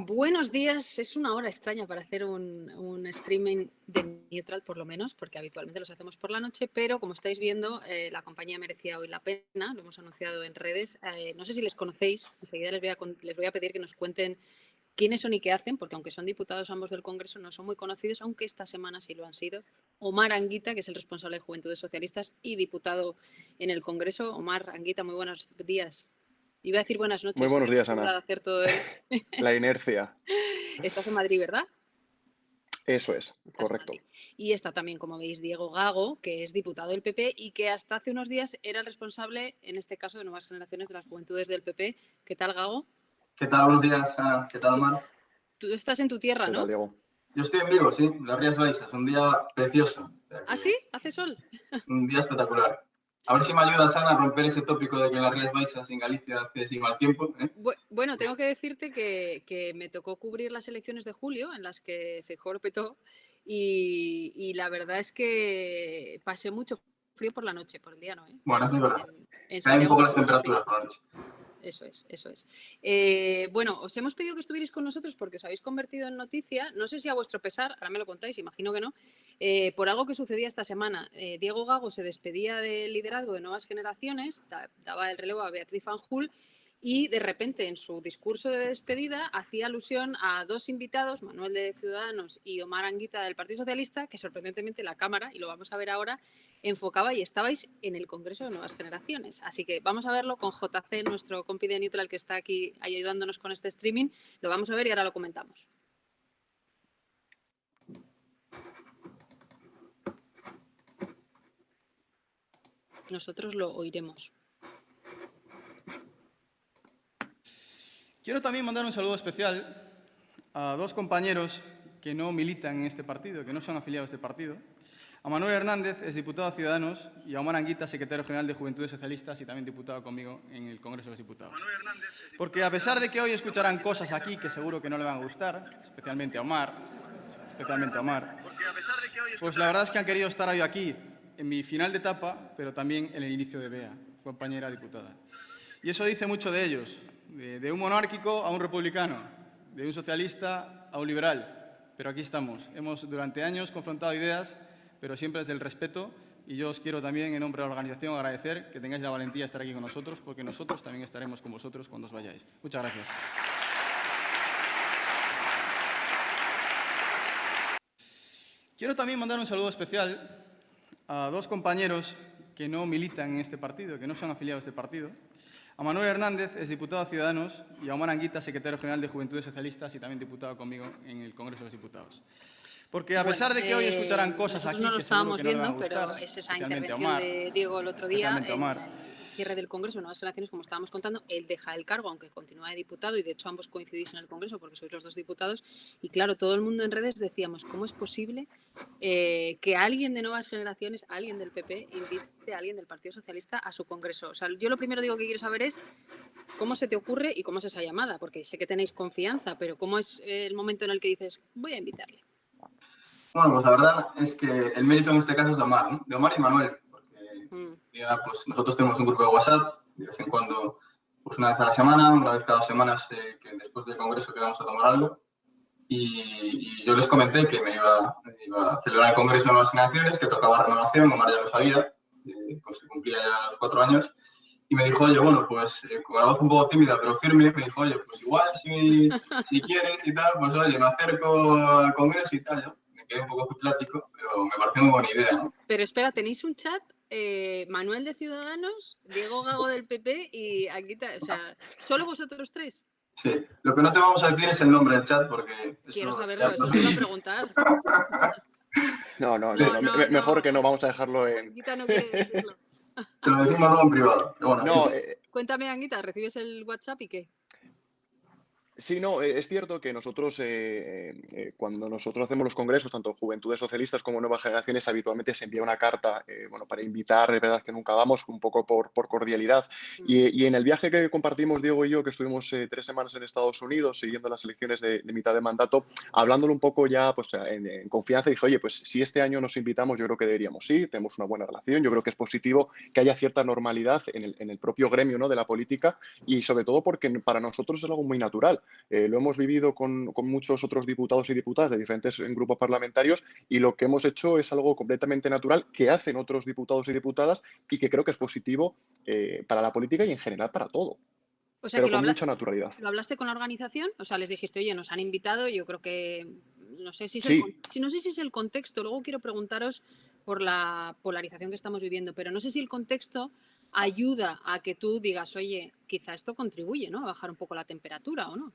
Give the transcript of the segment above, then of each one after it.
Buenos días, es una hora extraña para hacer un streaming de Neutral, por lo menos, porque habitualmente los hacemos por la noche, pero como estáis viendo, la compañía merecía hoy la pena, lo hemos anunciado en redes. No sé si les conocéis, enseguida les voy a pedir que nos cuenten quiénes son y qué hacen, porque aunque son diputados ambos del Congreso, no son muy conocidos, aunque esta semana sí lo han sido. Omar Anguita, que es el responsable de Juventudes Socialistas y diputado en el Congreso. Omar Anguita, muy buenos días. Iba a decir buenas Muy noches, buenos estoy días, acostumbrada Ana. a hacer todo el... La inercia. Estás en Madrid, ¿verdad? Eso es, Estás en correcto. Madrid. Y está también, como veis, Diego Gago, que es diputado del PP y que hasta hace unos días era el responsable, en este caso, de Nuevas Generaciones de las Juventudes del PP. ¿Qué tal, Gago? ¿Qué tal? Buenos días, Ana. ¿Qué tal, Tú, Mar? tú estás en tu tierra, ¿Qué tal, ¿no? Diego? Yo estoy en Vigo, sí, en las Rías Baixas, un día precioso. O sea ¿Ah, que sí? ¿Hace sol? un día espectacular. A ver si me ayudas, Ana, a romper ese tópico de que en las Rías Baixas, en Galicia, hace sin mal tiempo. Bueno, tengo que decirte que me tocó cubrir las elecciones de julio, en las que Feijóo petó, y la verdad es que pasé mucho frío por la noche, por el día no, ¿eh? Bueno, eso es verdad. En Caen un Santiago poco las pasé mucho frío. temperaturas por la noche. Eso es, eso es. Bueno, os hemos pedido que estuvierais con nosotros porque os habéis convertido en noticia, no sé si a vuestro pesar, ahora me lo contáis, imagino que no, por algo que sucedía esta semana. Diego Gago se despedía del liderazgo de Nuevas Generaciones, daba el relevo a Beatriz Fanjul y de repente en su discurso de despedida hacía alusión a dos invitados, Manuel de Ciudadanos y Omar Anguita del Partido Socialista, que sorprendentemente la Cámara, y lo vamos a ver ahora, enfocaba y estabais en el Congreso de Nuevas Generaciones. Así que vamos a verlo con JC, nuestro compi de Neutral que está aquí ayudándonos con este streaming. Lo vamos a ver y ahora lo comentamos. Nosotros lo oiremos. Quiero también mandar un saludo especial a dos compañeros que no militan en este partido, que no son afiliados a este partido. A Manuel Hernández, es diputado de Ciudadanos, y a Omar Anguita, secretario general de Juventudes Socialistas y también diputado conmigo en el Congreso de los Diputados. Porque a pesar de que hoy escucharán cosas aquí que seguro que no le van a gustar, especialmente a Omar, pues la verdad es que han querido estar hoy aquí en mi final de etapa, pero también en el inicio de Bea, compañera diputada. Y eso dice mucho de ellos, de un monárquico a un republicano, de un socialista a un liberal. Pero aquí estamos. Hemos durante años confrontado ideas, pero siempre desde el respeto. Y yo os quiero también, en nombre de la organización, agradecer que tengáis la valentía de estar aquí con nosotros, porque nosotros también estaremos con vosotros cuando os vayáis. Muchas gracias. Quiero también mandar un saludo especial a dos compañeros que no militan en este partido, que no son afiliados a este partido. A Manuel Hernández, es diputado de Ciudadanos, y a Omar Anguita, secretario general de Juventudes Socialistas y también diputado conmigo en el Congreso de los Diputados. Porque a pesar de que hoy escucharán cosas nosotros aquí no lo que seguro estábamos que no le van a viendo, pero gustar, es esa especialmente a intervención Omar, de Diego el otro día en el cierre del Congreso de Nuevas Generaciones, como estábamos contando. Él deja el cargo, aunque continúa de diputado, y de hecho ambos coincidís en el Congreso porque sois los dos diputados. Y claro, todo el mundo en redes decíamos, ¿cómo es posible que alguien de Nuevas Generaciones, alguien del PP, invite a alguien del Partido Socialista a su Congreso? O sea, yo lo primero digo que quiero saber es cómo se te ocurre y cómo es esa llamada, porque sé que tenéis confianza, pero ¿cómo es el momento en el que dices, voy a invitarle? Bueno, pues la verdad es que el mérito en este caso es de Omar, ¿no? De Omar y Manuel, porque ya, pues, nosotros tenemos un grupo de WhatsApp, de vez en cuando, pues una vez a la semana, una vez cada 2 semanas, que después del Congreso quedamos a tomar algo. Y yo les comenté que me iba a celebrar el Congreso de Nuevas Generaciones, que tocaba renovación, Omar ya lo sabía, pues se cumplía ya los 4 años, y me dijo, oye, bueno, pues con la voz un poco tímida pero firme, me dijo, oye, pues igual si quieres y tal, pues oye, me acerco al Congreso y tal. Yo me quedé un poco plático, pero me pareció muy buena idea, ¿no? Pero espera, tenéis un chat, Manuel de Ciudadanos, Diego Gago del PP y Anguita, o sea, ¿solo vosotros tres? Sí, lo que no te vamos a decir es el nombre del chat porque... Quiero saberlo, eso os iba a preguntar. No, mejor que no, No. vamos a dejarlo en... Anguita no quiere decirlo. Te lo decimos luego en privado. Pero bueno, No, Cuéntame, Anguita, ¿recibes el WhatsApp y qué? sí, no, es cierto que nosotros, cuando nosotros hacemos los congresos, tanto Juventudes Socialistas como Nuevas Generaciones, habitualmente se envía una carta, bueno, para invitar, es verdad que nunca vamos, un poco por cordialidad. Y en el viaje que compartimos Diego y yo, que estuvimos 3 semanas en Estados Unidos, siguiendo las elecciones de mitad de mandato, hablándolo un poco ya pues, en confianza, dije, oye, pues si este año nos invitamos, yo creo que deberíamos ir, tenemos una buena relación, yo creo que es positivo que haya cierta normalidad en el propio gremio, ¿no?, de la política, y sobre todo porque para nosotros es algo muy natural. lo hemos vivido con muchos otros diputados y diputadas de diferentes grupos parlamentarios y lo que hemos hecho es algo completamente natural que hacen otros diputados y diputadas y que creo que es positivo para la política y en general para todo, O sea, pero que con mucha naturalidad. ¿lo hablaste con la organización? O sea, les dijiste, oye, nos han invitado, yo creo que, no sé si es Sí. no sé si es el contexto, luego quiero preguntaros por la polarización que estamos viviendo, pero no sé si el contexto ayuda a que tú digas, oye, quizá esto contribuye, ¿no?, a bajar un poco la temperatura, ¿o no?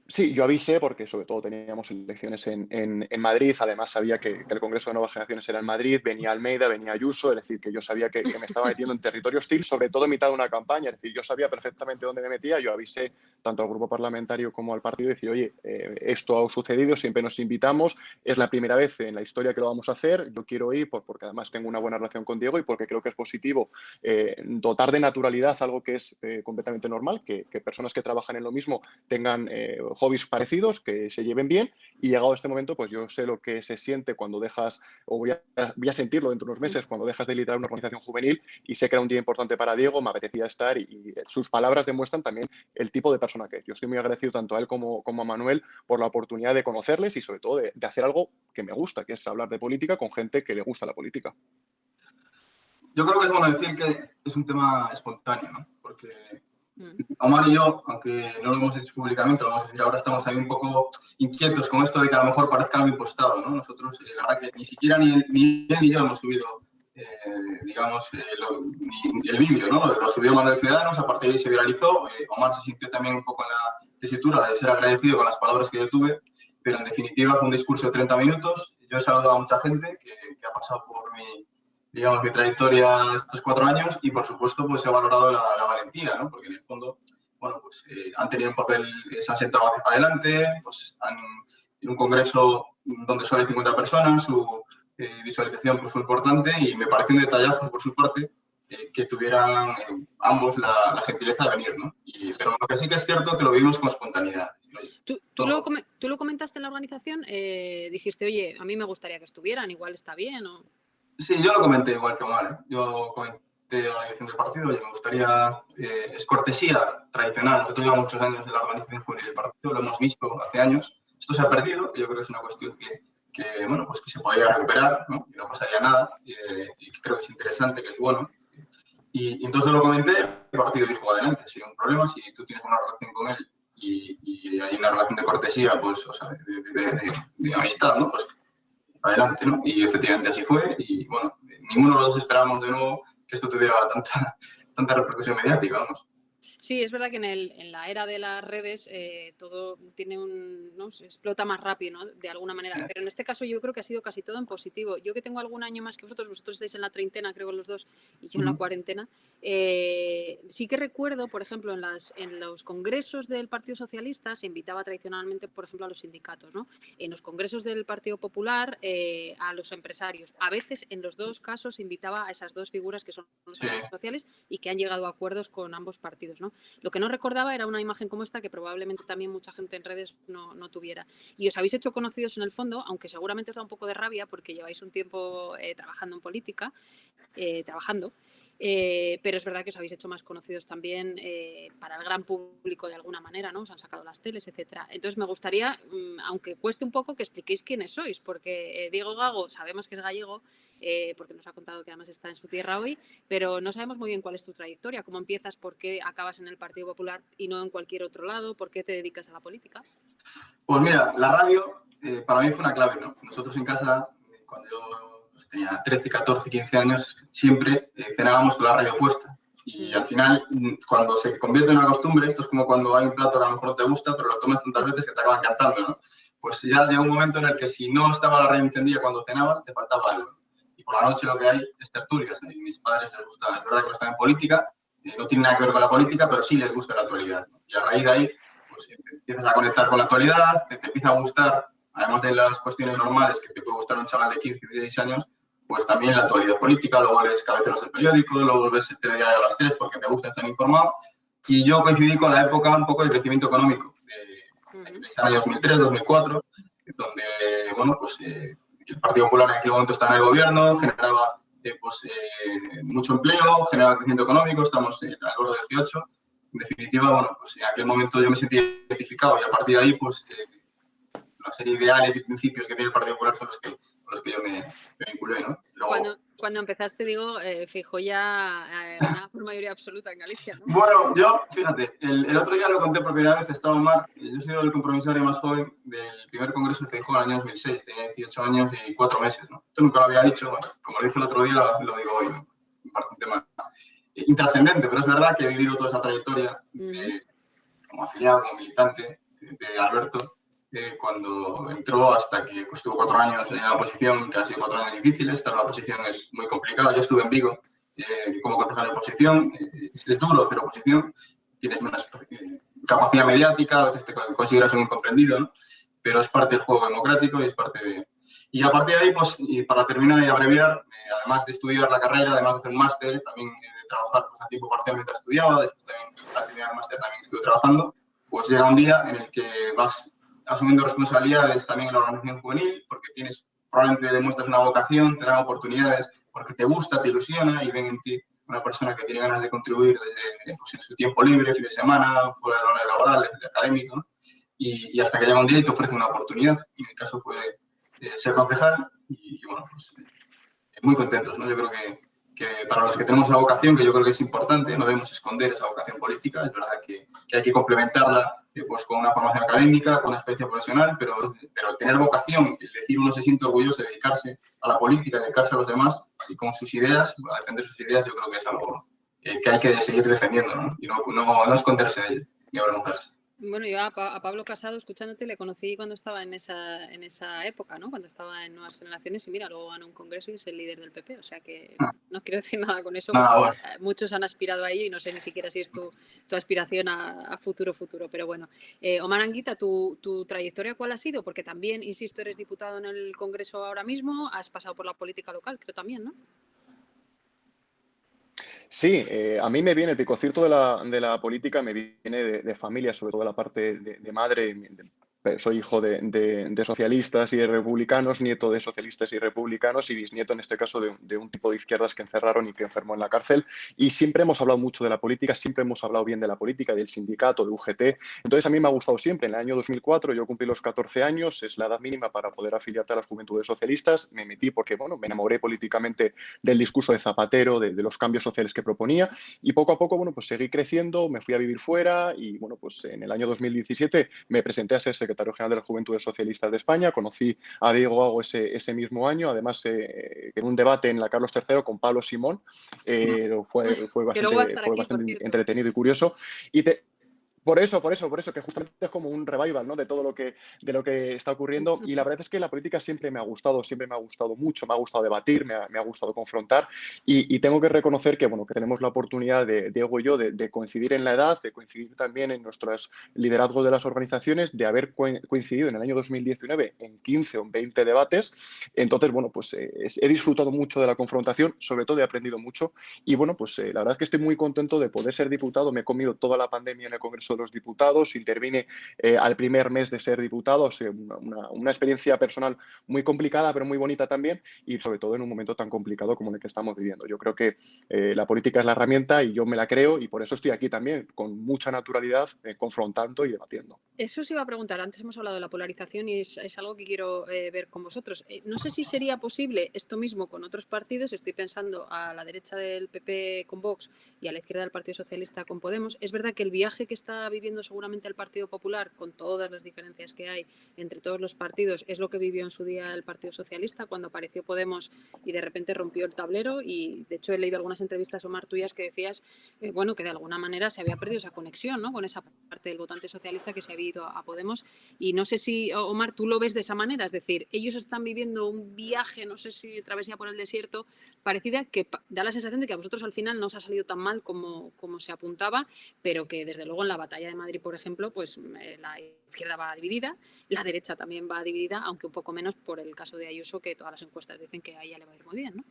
Sí, yo avisé porque sobre todo teníamos elecciones en Madrid, además sabía que el Congreso de Nuevas Generaciones era en Madrid, venía Almeida, venía Ayuso, es decir, que yo sabía que me estaba metiendo en territorio hostil, sobre todo en mitad de una campaña, es decir, yo sabía perfectamente dónde me metía, yo avisé tanto al grupo parlamentario como al partido, decir, oye, esto ha sucedido, siempre nos invitamos, es la primera vez en la historia que lo vamos a hacer, yo quiero ir porque además tengo una buena relación con Diego y porque creo que es positivo dotar de naturalidad algo que es completamente normal, que personas que trabajan en lo mismo tengan hobbies parecidos, que se lleven bien y llegado este momento, pues yo sé lo que se siente cuando dejas, o voy a sentirlo dentro de unos meses, cuando dejas de liderar una organización juvenil y sé que era un día importante para Diego, me apetecía estar y sus palabras demuestran también el tipo de persona que es. Yo estoy muy agradecido tanto a él como a Manuel por la oportunidad de conocerles y sobre todo de hacer algo que me gusta, que es hablar de política con gente que le gusta la política. Yo creo que es bueno decir que es un tema espontáneo, ¿no? Porque Omar y yo, aunque no lo hemos dicho públicamente, lo vamos a decir ahora, estamos ahí un poco inquietos con esto de que a lo mejor parezca algo impostado, ¿no? Nosotros, la verdad que ni siquiera ni él ni yo hemos subido, digamos, ni el vídeo, ¿no? Lo subió Manuel Ciudadanos, a partir de ahí se viralizó. Omar se sintió también un poco en la tesitura de ser agradecido con las palabras que yo tuve, pero en definitiva fue un discurso de 30 minutos. Yo he saludado a mucha gente que ha pasado por mi trayectoria estos 4 años y, por supuesto, pues he valorado la valentía, ¿no? Porque en el fondo, bueno, pues han tenido un papel, se han sentado adelante, pues en un congreso donde solo hay 50 personas, su visualización pues fue importante y me pareció un detallazo por su parte que tuvieran ambos la gentileza de venir, ¿no? Pero lo que sí que es cierto es que lo vivimos con espontaneidad. ¿Tú lo comentaste en la organización? Dijiste, oye, a mí me gustaría que estuvieran, igual está bien, ¿o...? Sí, yo lo comenté igual que Omar, ¿eh? Yo comenté a la dirección del partido, oye, me gustaría, es cortesía tradicional, nosotros llevamos muchos años en la organización juvenil del partido, lo hemos visto hace años, esto se ha perdido, y yo creo que es una cuestión que bueno, pues que se podría recuperar, ¿no? Y no pasaría nada, y creo que es interesante, que es bueno. Y entonces lo comenté, el partido dijo, adelante, sin un problema, si tú tienes una relación con él y hay una relación de cortesía, pues, o sea, de amistad, ¿no? Pues adelante, ¿no? Y efectivamente así fue y, bueno, ninguno de los dos esperábamos de nuevo que esto tuviera tanta repercusión mediática, vamos. Sí, es verdad que en la era de las redes todo tiene ¿no? Se explota más rápido, ¿no? De alguna manera. Pero en este caso yo creo que ha sido casi todo en positivo. Yo que tengo algún año más que vosotros estáis en la treintena, creo, los dos, y yo en la cuarentena, sí que recuerdo, por ejemplo, en los congresos del Partido Socialista se invitaba tradicionalmente, por ejemplo, a los sindicatos, ¿no? En los congresos del Partido Popular a los empresarios. A veces, en los dos casos, se invitaba a esas dos figuras que son los sociales y que han llegado a acuerdos con ambos partidos, ¿no? Lo que no recordaba era una imagen como esta que probablemente también mucha gente en redes no tuviera. Y os habéis hecho conocidos en el fondo, aunque seguramente os da un poco de rabia porque lleváis un tiempo trabajando en política, pero es verdad que os habéis hecho más conocidos también para el gran público de alguna manera, ¿no? Os han sacado las teles, etcétera. Entonces me gustaría, aunque cueste un poco, que expliquéis quiénes sois, porque Diego Gago sabemos que es gallego, porque nos ha contado que además está en su tierra hoy, pero no sabemos muy bien cuál es tu trayectoria, cómo empiezas, por qué acabas en el Partido Popular y no en cualquier otro lado, por qué te dedicas a la política. Pues mira, la radio para mí fue una clave, ¿no? Nosotros en casa, cuando yo tenía 13, 14, 15 años, siempre cenábamos con la radio puesta. Y al final, cuando se convierte en una costumbre, esto es como cuando hay un plato que a lo mejor no te gusta, pero lo tomas tantas veces que te acaban encantando, ¿no? Pues ya llega un momento en el que si no estaba la radio encendida cuando cenabas, te faltaba algo. Y por la noche lo que hay es tertulias. Y a mis padres les gusta, es verdad que no están en política, no tiene nada que ver con la política, pero sí les gusta la actualidad, ¿no? Y a raíz de ahí, pues empiezas a conectar con la actualidad, te empieza a gustar, además de las cuestiones normales que te puede gustar un chaval de 15, 16 años, pues también la actualidad política, luego lees cabeceros del periódico, luego ves el telediario a las 3 porque te gusta estar informado. Y yo coincidí con la época un poco de crecimiento económico, ese año 2003, 2004, donde, bueno, pues el Partido Popular en aquel momento estaba en el gobierno, generaba mucho empleo, generaba crecimiento económico, estamos en el borde de 18. en definitiva, bueno, pues en aquel momento yo me sentí identificado y a partir de ahí, pues una serie de ideales y principios que tiene el Partido Popular son los que yo me vinculé, ¿no? Luego, cuando empezaste, digo, Feijóo ya ganaba por mayoría absoluta en Galicia, ¿no? Bueno, yo, fíjate, el otro día lo conté por primera vez, estaba Omar, yo he sido el compromisario más joven del primer congreso de Feijóo en el año 2006, tenía 18 años y 4 meses, ¿no? Esto nunca lo había dicho, bueno, como lo dije el otro día, lo digo hoy, ¿no? Me parece un tema intrascendente, pero es verdad que he vivido toda esa trayectoria como afiliado, como militante de Alberto, cuando entró hasta que estuvo 4 años en la oposición, que han sido 4 años difíciles. Estar en la oposición es muy complicado. Yo estuve en Vigo como concejal de oposición, es duro hacer oposición, tienes menos capacidad mediática, a veces te consideras un incomprendido, ¿no? Pero es parte del juego democrático y es parte de... Y a partir de ahí, pues, y para terminar y abreviar, además de estudiar la carrera, además de hacer un máster, también de trabajar pues, a tiempo parcial mientras estudiaba, después también, al terminar el máster también estuve trabajando, pues llega un día en el que vas asumiendo responsabilidades también en la organización juvenil, porque probablemente demuestras una vocación, te dan oportunidades, porque te gusta, te ilusiona y ven en ti una persona que tiene ganas de contribuir pues, en su tiempo libre, fin de semana, fuera del horario laboral, académico, ¿no? Y hasta que llega un día y te ofrece una oportunidad. Y en mi caso fue ser concejal y bueno, pues muy contentos, ¿no? Yo creo que para los que tenemos la vocación, que yo creo que es importante, no debemos esconder esa vocación política, es verdad que hay que complementarla pues, con una formación académica, con una experiencia profesional, pero tener vocación, es decir, uno se siente orgulloso de dedicarse a la política, dedicarse a los demás y con sus ideas, a defender sus ideas, yo creo que es algo que hay que seguir defendiendo, ¿no? Y no esconderse de ello, ni avergonzarse. Bueno, yo a Pablo Casado, escuchándote, le conocí cuando estaba en esa época, ¿no? Cuando estaba en Nuevas Generaciones y mira, luego ganó un congreso y es el líder del PP. O sea que no quiero decir nada con eso. Bueno. Muchos han aspirado ahí y no sé ni siquiera si es tu aspiración a futuro. Pero bueno, Omar Anguita, ¿tu trayectoria cuál ha sido? Porque también, insisto, eres diputado en el Congreso ahora mismo, has pasado por la política local, creo también, ¿no? Sí, a mí me viene el picocirto de la política, me viene de familia, sobre todo de la parte de madre. Soy hijo de socialistas y de republicanos, nieto de socialistas y republicanos y bisnieto, en este caso, de un tipo de izquierdas que encerraron y que enfermó en la cárcel. Y siempre hemos hablado mucho de la política, siempre hemos hablado bien de la política, del sindicato, de UGT. Entonces, a mí me ha gustado siempre. En el año 2004 yo cumplí los 14 años, es la edad mínima para poder afiliarte a las Juventudes Socialistas. Me metí porque, bueno, me enamoré políticamente del discurso de Zapatero, de los cambios sociales que proponía y poco a poco, bueno, pues seguí creciendo, me fui a vivir fuera y, bueno, pues en el año 2017 me presenté a ser secretario general de las Juventudes Socialistas de España, conocí a Diego Gago ese mismo año, además en un debate en la Carlos III con Pablo Simón, fue bastante entretenido y curioso. Por eso, que justamente es como un revival, ¿no? De todo lo que está ocurriendo. Y la verdad es que la política siempre me ha gustado mucho, me ha gustado debatir, me ha gustado confrontar. Y tengo que reconocer que, bueno, que tenemos la oportunidad, Diego y yo, de coincidir en la edad, de coincidir también en nuestros liderazgos de las organizaciones, de haber coincidido en el año 2019 en 15 o en 20 debates. Entonces, bueno, pues he disfrutado mucho de la confrontación, sobre todo he aprendido mucho. Y bueno, pues la verdad es que estoy muy contento de poder ser diputado. Me he comido toda la pandemia en el Congreso de los Diputados, intervine al primer mes de ser diputado, o sea, una experiencia personal muy complicada, pero muy bonita también, y sobre todo en un momento tan complicado como el que estamos viviendo. Yo creo que la política es la herramienta y yo me la creo y por eso estoy aquí también, con mucha naturalidad, confrontando y debatiendo. Eso os iba a preguntar, antes hemos hablado de la polarización y es algo que quiero ver con vosotros. No sé si sería posible esto mismo con otros partidos, estoy pensando a la derecha del PP con Vox y a la izquierda del Partido Socialista con Podemos. Es verdad que el viaje que está viviendo seguramente el Partido Popular, con todas las diferencias que hay entre todos los partidos, es lo que vivió en su día el Partido Socialista cuando apareció Podemos y de repente rompió el tablero. Y de hecho he leído algunas entrevistas, Omar, tuyas que decías bueno, que de alguna manera se había perdido esa conexión, ¿no? Con esa parte del votante socialista que se había ido a Podemos. Y no sé si, Omar, tú lo ves de esa manera, es decir, ellos están viviendo un viaje, no sé si travesía por el desierto, parecida, que da la sensación de que a vosotros al final no os ha salido tan mal como se apuntaba, pero que desde luego en la batalla de Madrid, por ejemplo, pues la izquierda va dividida, la derecha también va dividida, aunque un poco menos por el caso de Ayuso, que todas las encuestas dicen que a ella le va a ir muy bien, ¿no?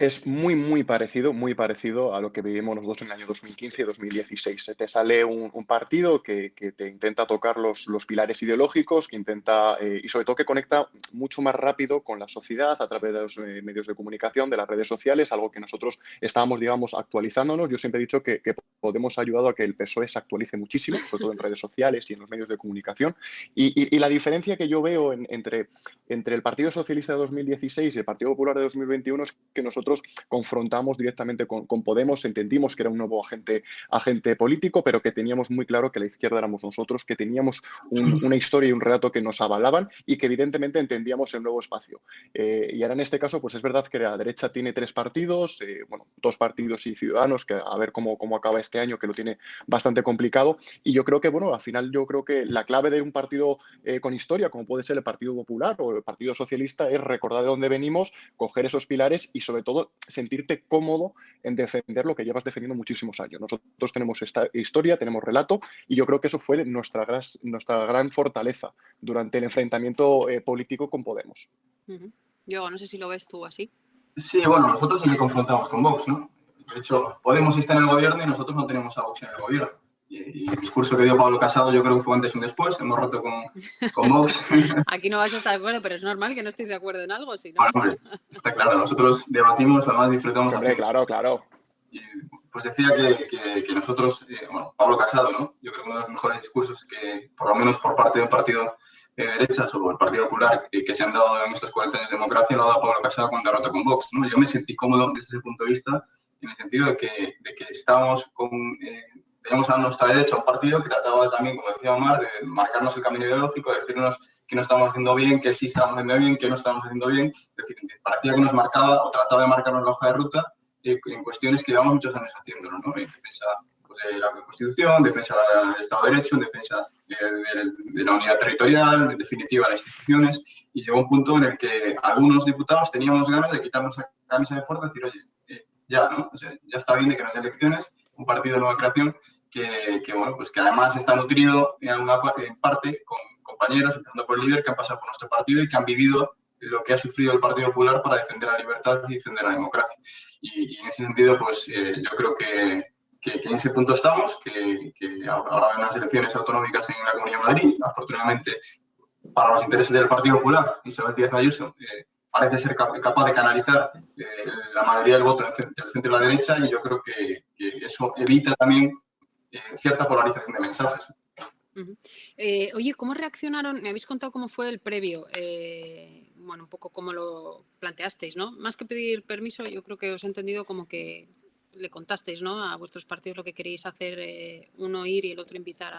Es muy parecido a lo que vivimos nosotros en el año 2015 y 2016. Te sale un partido que te intenta tocar los pilares ideológicos, que intenta, y sobre todo que conecta mucho más rápido con la sociedad a través de los medios de comunicación, de las redes sociales, algo que nosotros estábamos, digamos, actualizándonos. Yo siempre he dicho que Podemos ha ayudado a que el PSOE se actualice muchísimo, sobre todo en redes sociales y en los medios de comunicación. Y la diferencia que yo veo entre el Partido Socialista de 2016 y el Partido Popular de 2021 es que nosotros confrontamos directamente con Podemos, entendimos que era un nuevo agente político, pero que teníamos muy claro que la izquierda éramos nosotros, que teníamos una historia y un relato que nos avalaban y que evidentemente entendíamos el nuevo espacio. Y ahora en este caso, pues es verdad que la derecha tiene 3 partidos, 2 partidos y Ciudadanos, que a ver cómo acaba este año, que lo tiene bastante complicado. Y yo creo que, al final yo creo que la clave de un partido con historia, como puede ser el Partido Popular o el Partido Socialista, es recordar de dónde venimos, coger esos pilares y sobre todo sentirte cómodo en defender lo que llevas defendiendo muchísimos años. Nosotros tenemos esta historia, tenemos relato y yo creo que eso fue nuestra gran fortaleza durante el enfrentamiento político con Podemos. Yo no sé si lo ves tú así. Sí, bueno, nosotros sí que confrontamos con Vox, ¿no? De hecho, Podemos está en el gobierno y nosotros no tenemos a Vox en el gobierno. Y el discurso que dio Pablo Casado yo creo que fue antes y un después, hemos roto con Vox. Aquí no vas a estar de acuerdo, pero es normal que no estéis de acuerdo en algo, si no. Bueno, hombre, está claro, nosotros debatimos, además disfrutamos. Hombre, claro. Y, pues decía que nosotros, Pablo Casado, ¿no? Yo creo que uno de los mejores discursos que, por lo menos por parte de un partido de derechas o el Partido Popular que se han dado en estos 40 años de democracia, lo ha dado Pablo Casado cuando ha roto con Vox, ¿no? Yo me sentí cómodo desde ese punto de vista, en el sentido de que estábamos teníamos a nuestra derecha un partido que trataba también, como decía Omar, de marcarnos el camino ideológico, de decirnos que no estábamos haciendo bien, que sí estábamos haciendo bien, que no estábamos haciendo bien. Es decir, parecía que nos marcaba o trataba de marcarnos la hoja de ruta en cuestiones que llevamos muchos años haciéndolo, ¿no? En defensa de la Constitución, en defensa del Estado de Derecho, en defensa de la unidad territorial, en definitiva, las instituciones. Y llegó un punto en el que algunos diputados teníamos ganas de quitarnos la camisa de fuerza y decir, oye, ya, ¿no? O sea, ya está bien de que no haya elecciones, un partido de nueva creación que además está nutrido en parte con compañeros, empezando por el líder, que han pasado por nuestro partido y que han vivido lo que ha sufrido el Partido Popular para defender la libertad y defender la democracia. Y en ese sentido, pues yo creo que en ese punto estamos, que ahora hay unas elecciones autonómicas en la Comunidad de Madrid, afortunadamente para los intereses del Partido Popular, Isabel Díaz Ayuso parece ser capaz de canalizar la mayoría del voto del centro y la derecha, y yo creo que eso evita también cierta polarización de mensajes. Oye, ¿cómo reaccionaron? Me habéis contado cómo fue el previo, un poco cómo lo planteasteis, ¿no? Más que pedir permiso, yo creo que os he entendido como que le contasteis, ¿no? A vuestros partidos lo que queréis hacer, uno ir y el otro invitar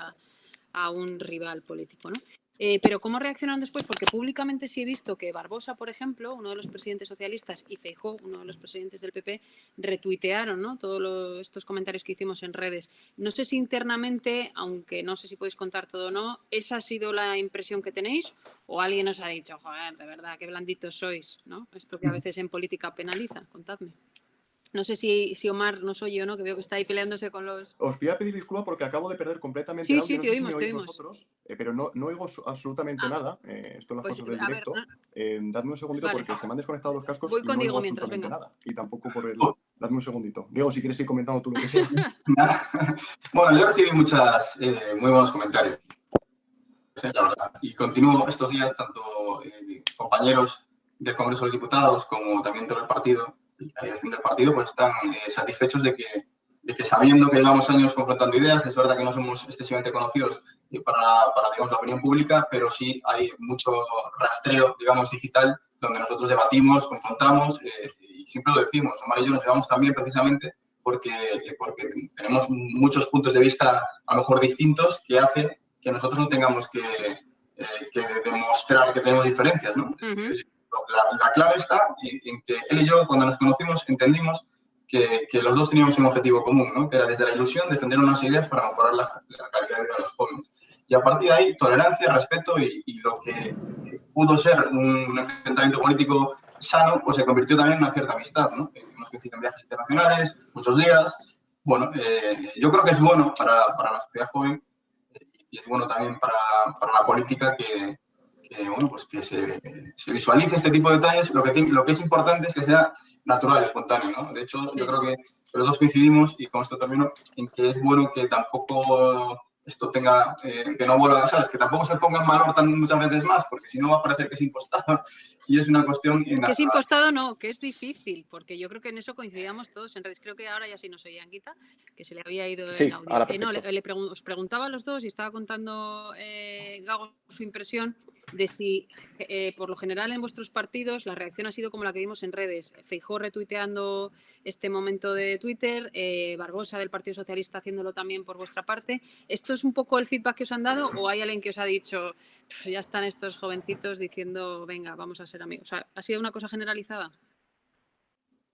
a un rival político, ¿no? Pero ¿cómo reaccionaron después? Porque públicamente sí he visto que Barbosa, por ejemplo, uno de los presidentes socialistas, y Feijóo, uno de los presidentes del PP, retuitearon, ¿no? Todos estos comentarios que hicimos en redes. No sé si internamente, aunque no sé si podéis contar todo o no, ¿esa ha sido la impresión que tenéis? ¿O alguien os ha dicho, joder, de verdad, qué blanditos sois, ¿no? Esto que a veces en política penaliza. Contadme. No sé si Omar nos oye o no, que veo que está ahí peleándose con los... Os pido a pedir disculpas porque acabo de perder completamente el audio. Sí, no te sé oímos, si me te oís oímos. Vosotros, pero no oigo absolutamente nada. Esto es las Pues, cosas del a ver, directo. Dadme un segundito porque se me han desconectado los cascos Voy y con no Diego oigo mientras, absolutamente venga. nada. Y tampoco por el... Dadme un segundito. Diego, si quieres ir comentando tú lo que sea. Bueno, yo recibí muchas muy buenos comentarios, la verdad. Y continúo estos días, tanto compañeros del Congreso de los Diputados como también todo el partido, la dirección del partido, pues están satisfechos de que sabiendo que llevamos años confrontando ideas, es verdad que no somos excesivamente conocidos para digamos, la opinión pública, pero sí hay mucho rastreo, digamos, digital, donde nosotros debatimos, confrontamos, y siempre lo decimos, Omar y yo nos llevamos también precisamente porque tenemos muchos puntos de vista a lo mejor distintos que hacen que nosotros no tengamos que demostrar que tenemos diferencias, ¿no? La clave está en que él y yo, cuando nos conocimos, entendimos que los dos teníamos un objetivo común, ¿no? Que era desde la ilusión defender unas ideas para mejorar la calidad de vida de los jóvenes. Y a partir de ahí, tolerancia, respeto y lo que pudo ser un enfrentamiento político sano, pues se convirtió también en una cierta amistad, ¿no? Hemos coincidido en viajes internacionales, muchos días. Bueno, yo creo que es bueno para la sociedad joven y es bueno también para la política que bueno, pues que se visualice este tipo de detalles. Lo que es importante es que sea natural, espontáneo, ¿no? De hecho, yo creo que los dos coincidimos, y con esto termino, en que es bueno que tampoco esto tenga, que no vuelva a pasar, que tampoco se ponga en valor muchas veces más, porque si no va a parecer que es impostado, y es una cuestión... Que es impostado no, que es difícil, porque yo creo que en eso coincidíamos todos en redes. Creo que ahora ya sí nos oye Anguita, que se le había ido el audio. Ahora os preguntaba a los dos y estaba contando Gago su impresión de si, por lo general en vuestros partidos, la reacción ha sido como la que vimos en redes. Feijóo retuiteando este momento de Twitter, Barbosa del Partido Socialista haciéndolo también por vuestra parte. ¿Esto es un poco el feedback que os han dado o hay alguien que os ha dicho, ya están estos jovencitos diciendo, venga, vamos a ser amigos? O sea, ¿ha sido una cosa generalizada?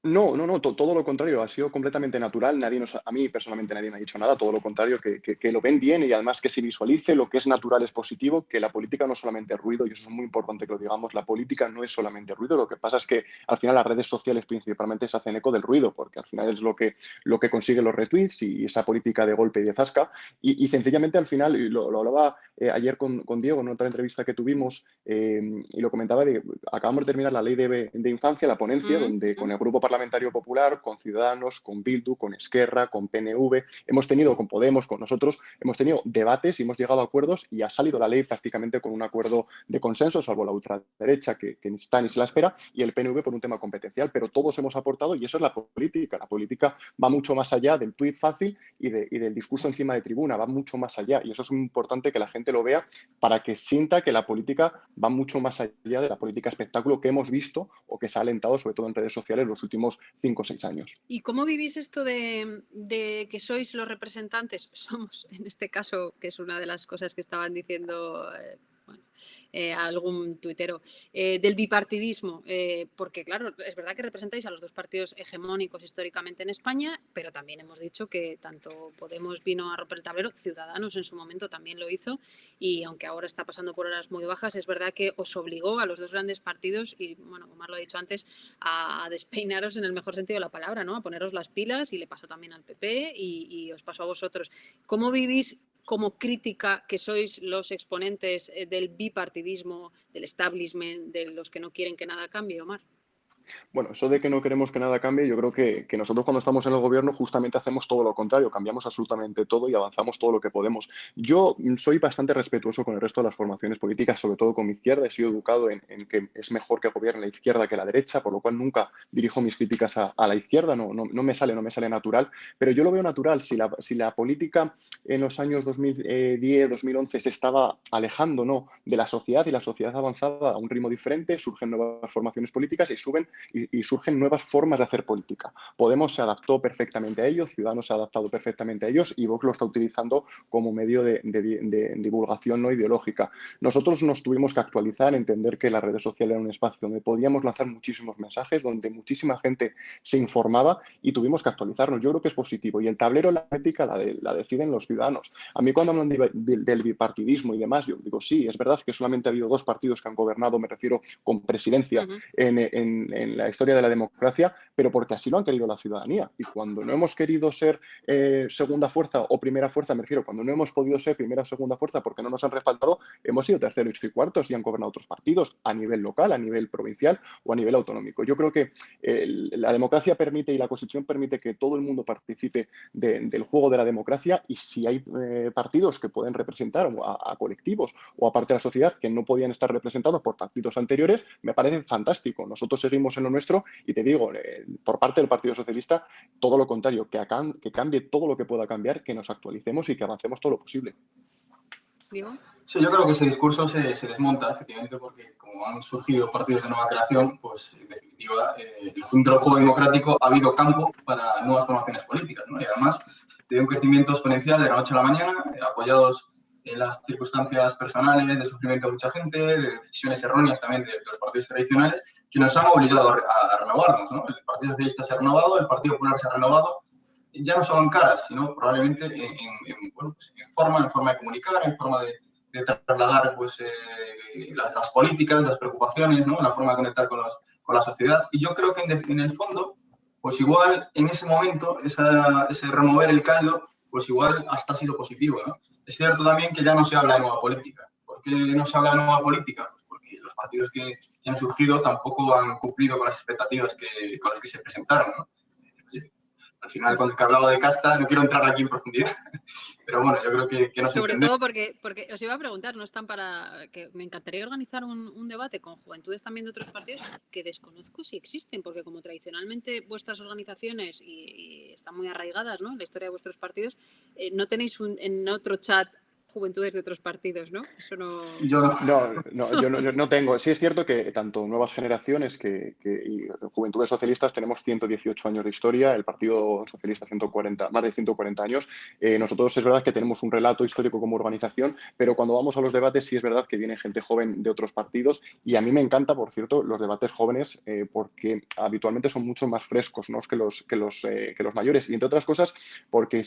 No, todo lo contrario, ha sido completamente natural. A mí personalmente nadie me ha dicho nada, todo lo contrario, que lo ven bien y además que se visualice lo que es natural es positivo, que la política no es solamente ruido, y eso es muy importante que lo digamos, la política no es solamente ruido, lo que pasa es que al final las redes sociales principalmente se hacen eco del ruido, porque al final es lo que consigue los retweets y esa política de golpe y de zasca, y sencillamente al final, y lo hablaba ayer con Diego en otra entrevista que tuvimos, y lo comentaba, acabamos de terminar la ley de infancia, la ponencia, donde con el grupo parlamentario popular, con Ciudadanos, con Bildu, con Esquerra, con PNV, hemos tenido, con Podemos, con nosotros, hemos tenido debates y hemos llegado a acuerdos y ha salido la ley prácticamente con un acuerdo de consenso, salvo la ultraderecha que está ni se la espera, y el PNV por un tema competencial, pero todos hemos aportado y eso es la política. La política va mucho más allá del tuit fácil y del discurso encima de tribuna, va mucho más allá y eso es muy importante que la gente lo vea para que sienta que la política va mucho más allá de la política espectáculo que hemos visto o que se ha alentado sobre todo en redes sociales los últimos 5 o 6 años. ¿Y cómo vivís esto de que sois los representantes? Somos, en este caso, que es una de las cosas que estaban diciendo algún tuitero, del bipartidismo, porque claro, es verdad que representáis a los dos partidos hegemónicos históricamente en España, pero también hemos dicho que tanto Podemos vino a romper el tablero, Ciudadanos en su momento también lo hizo, y aunque ahora está pasando por horas muy bajas, es verdad que os obligó a los dos grandes partidos, y bueno, Omar lo ha dicho antes, a despeinaros en el mejor sentido de la palabra, ¿no? A poneros las pilas, y le pasó también al PP y os pasó a vosotros. ¿Cómo vivís como crítica que sois los exponentes del bipartidismo, del establishment, de los que no quieren que nada cambie, Omar? Bueno, eso de que no queremos que nada cambie, yo creo que nosotros cuando estamos en el gobierno justamente hacemos todo lo contrario, cambiamos absolutamente todo y avanzamos todo lo que podemos. Yo soy bastante respetuoso con el resto de las formaciones políticas, sobre todo con mi izquierda. He sido educado en que es mejor que gobierne la izquierda que la derecha, por lo cual nunca dirijo mis críticas a la izquierda, no me sale natural, pero yo lo veo natural. Si la política en los años 2010, 2011 se estaba alejando, ¿no?, de la sociedad y la sociedad avanzaba a un ritmo diferente, surgen nuevas formaciones políticas y surgen nuevas formas de hacer política. Podemos se adaptó perfectamente a ellos, Ciudadanos se ha adaptado perfectamente a ellos y Vox lo está utilizando como medio de divulgación no ideológica. Nosotros nos tuvimos que actualizar, entender que las redes sociales eran un espacio donde podíamos lanzar muchísimos mensajes, donde muchísima gente se informaba y tuvimos que actualizarnos. Yo creo que es positivo y el tablero, la ética la deciden los ciudadanos. A mí cuando hablan del bipartidismo y demás, yo digo, sí, es verdad que solamente ha habido 2 partidos que han gobernado, me refiero con presidencia en la historia de la democracia, pero porque así lo han querido la ciudadanía. Y cuando no hemos querido ser segunda fuerza o primera fuerza, me refiero, cuando no hemos podido ser primera o segunda fuerza porque no nos han respaldado, hemos sido terceros y cuartos y han gobernado otros partidos a nivel local, a nivel provincial o a nivel autonómico. Yo creo que la democracia permite y la Constitución permite que todo el mundo participe del juego de la democracia y si hay partidos que pueden representar a colectivos o a parte de la sociedad que no podían estar representados por partidos anteriores, me parece fantástico. Nosotros seguimos en lo nuestro y te digo, por parte del Partido Socialista, todo lo contrario, que cambie todo lo que pueda cambiar, que nos actualicemos y que avancemos todo lo posible. ¿Diego? Sí, yo creo que ese discurso se desmonta, efectivamente, porque como han surgido partidos de nueva creación, pues en definitiva, dentro del juego democrático ha habido campo para nuevas formaciones políticas, ¿no? Y además de un crecimiento exponencial de la noche a la mañana, apoyados en las circunstancias personales, de sufrimiento de mucha gente, de decisiones erróneas también de los partidos tradicionales, que nos han obligado a renovarnos, ¿no? El Partido Socialista se ha renovado, el Partido Popular se ha renovado, ya no solo en caras, sino probablemente en forma de comunicar, en forma de trasladar pues, las políticas, las preocupaciones, ¿no? La forma de conectar con la sociedad. Y yo creo que en el fondo, pues igual en ese momento, ese remover el caldo, pues igual hasta ha sido positivo, ¿no? Es cierto también que ya no se habla de nueva política, ¿Por qué no se habla de nueva política? Pues porque los partidos que han surgido tampoco han cumplido con las expectativas con las que se presentaron, ¿no? Al final, cuando que hablaba de casta, no quiero entrar aquí en profundidad, pero bueno, yo creo que nos Sobre entendemos. todo porque os iba a preguntar, no están para que me encantaría organizar un debate con juventudes también de otros partidos que desconozco si existen, porque como tradicionalmente vuestras organizaciones y están muy arraigadas, ¿no?, en la historia de vuestros partidos, no tenéis en otro chat juventudes de otros partidos, ¿no? Eso no... Yo yo no tengo. Sí es cierto que tanto Nuevas Generaciones y Juventudes Socialistas tenemos 118 años de historia, el Partido Socialista más de 140 años. Nosotros es verdad que tenemos un relato histórico como organización, pero cuando vamos a los debates sí es verdad que viene gente joven de otros partidos y a mí me encanta, por cierto, los debates jóvenes porque habitualmente son mucho más frescos, ¿no?, que los mayores, y entre otras cosas porque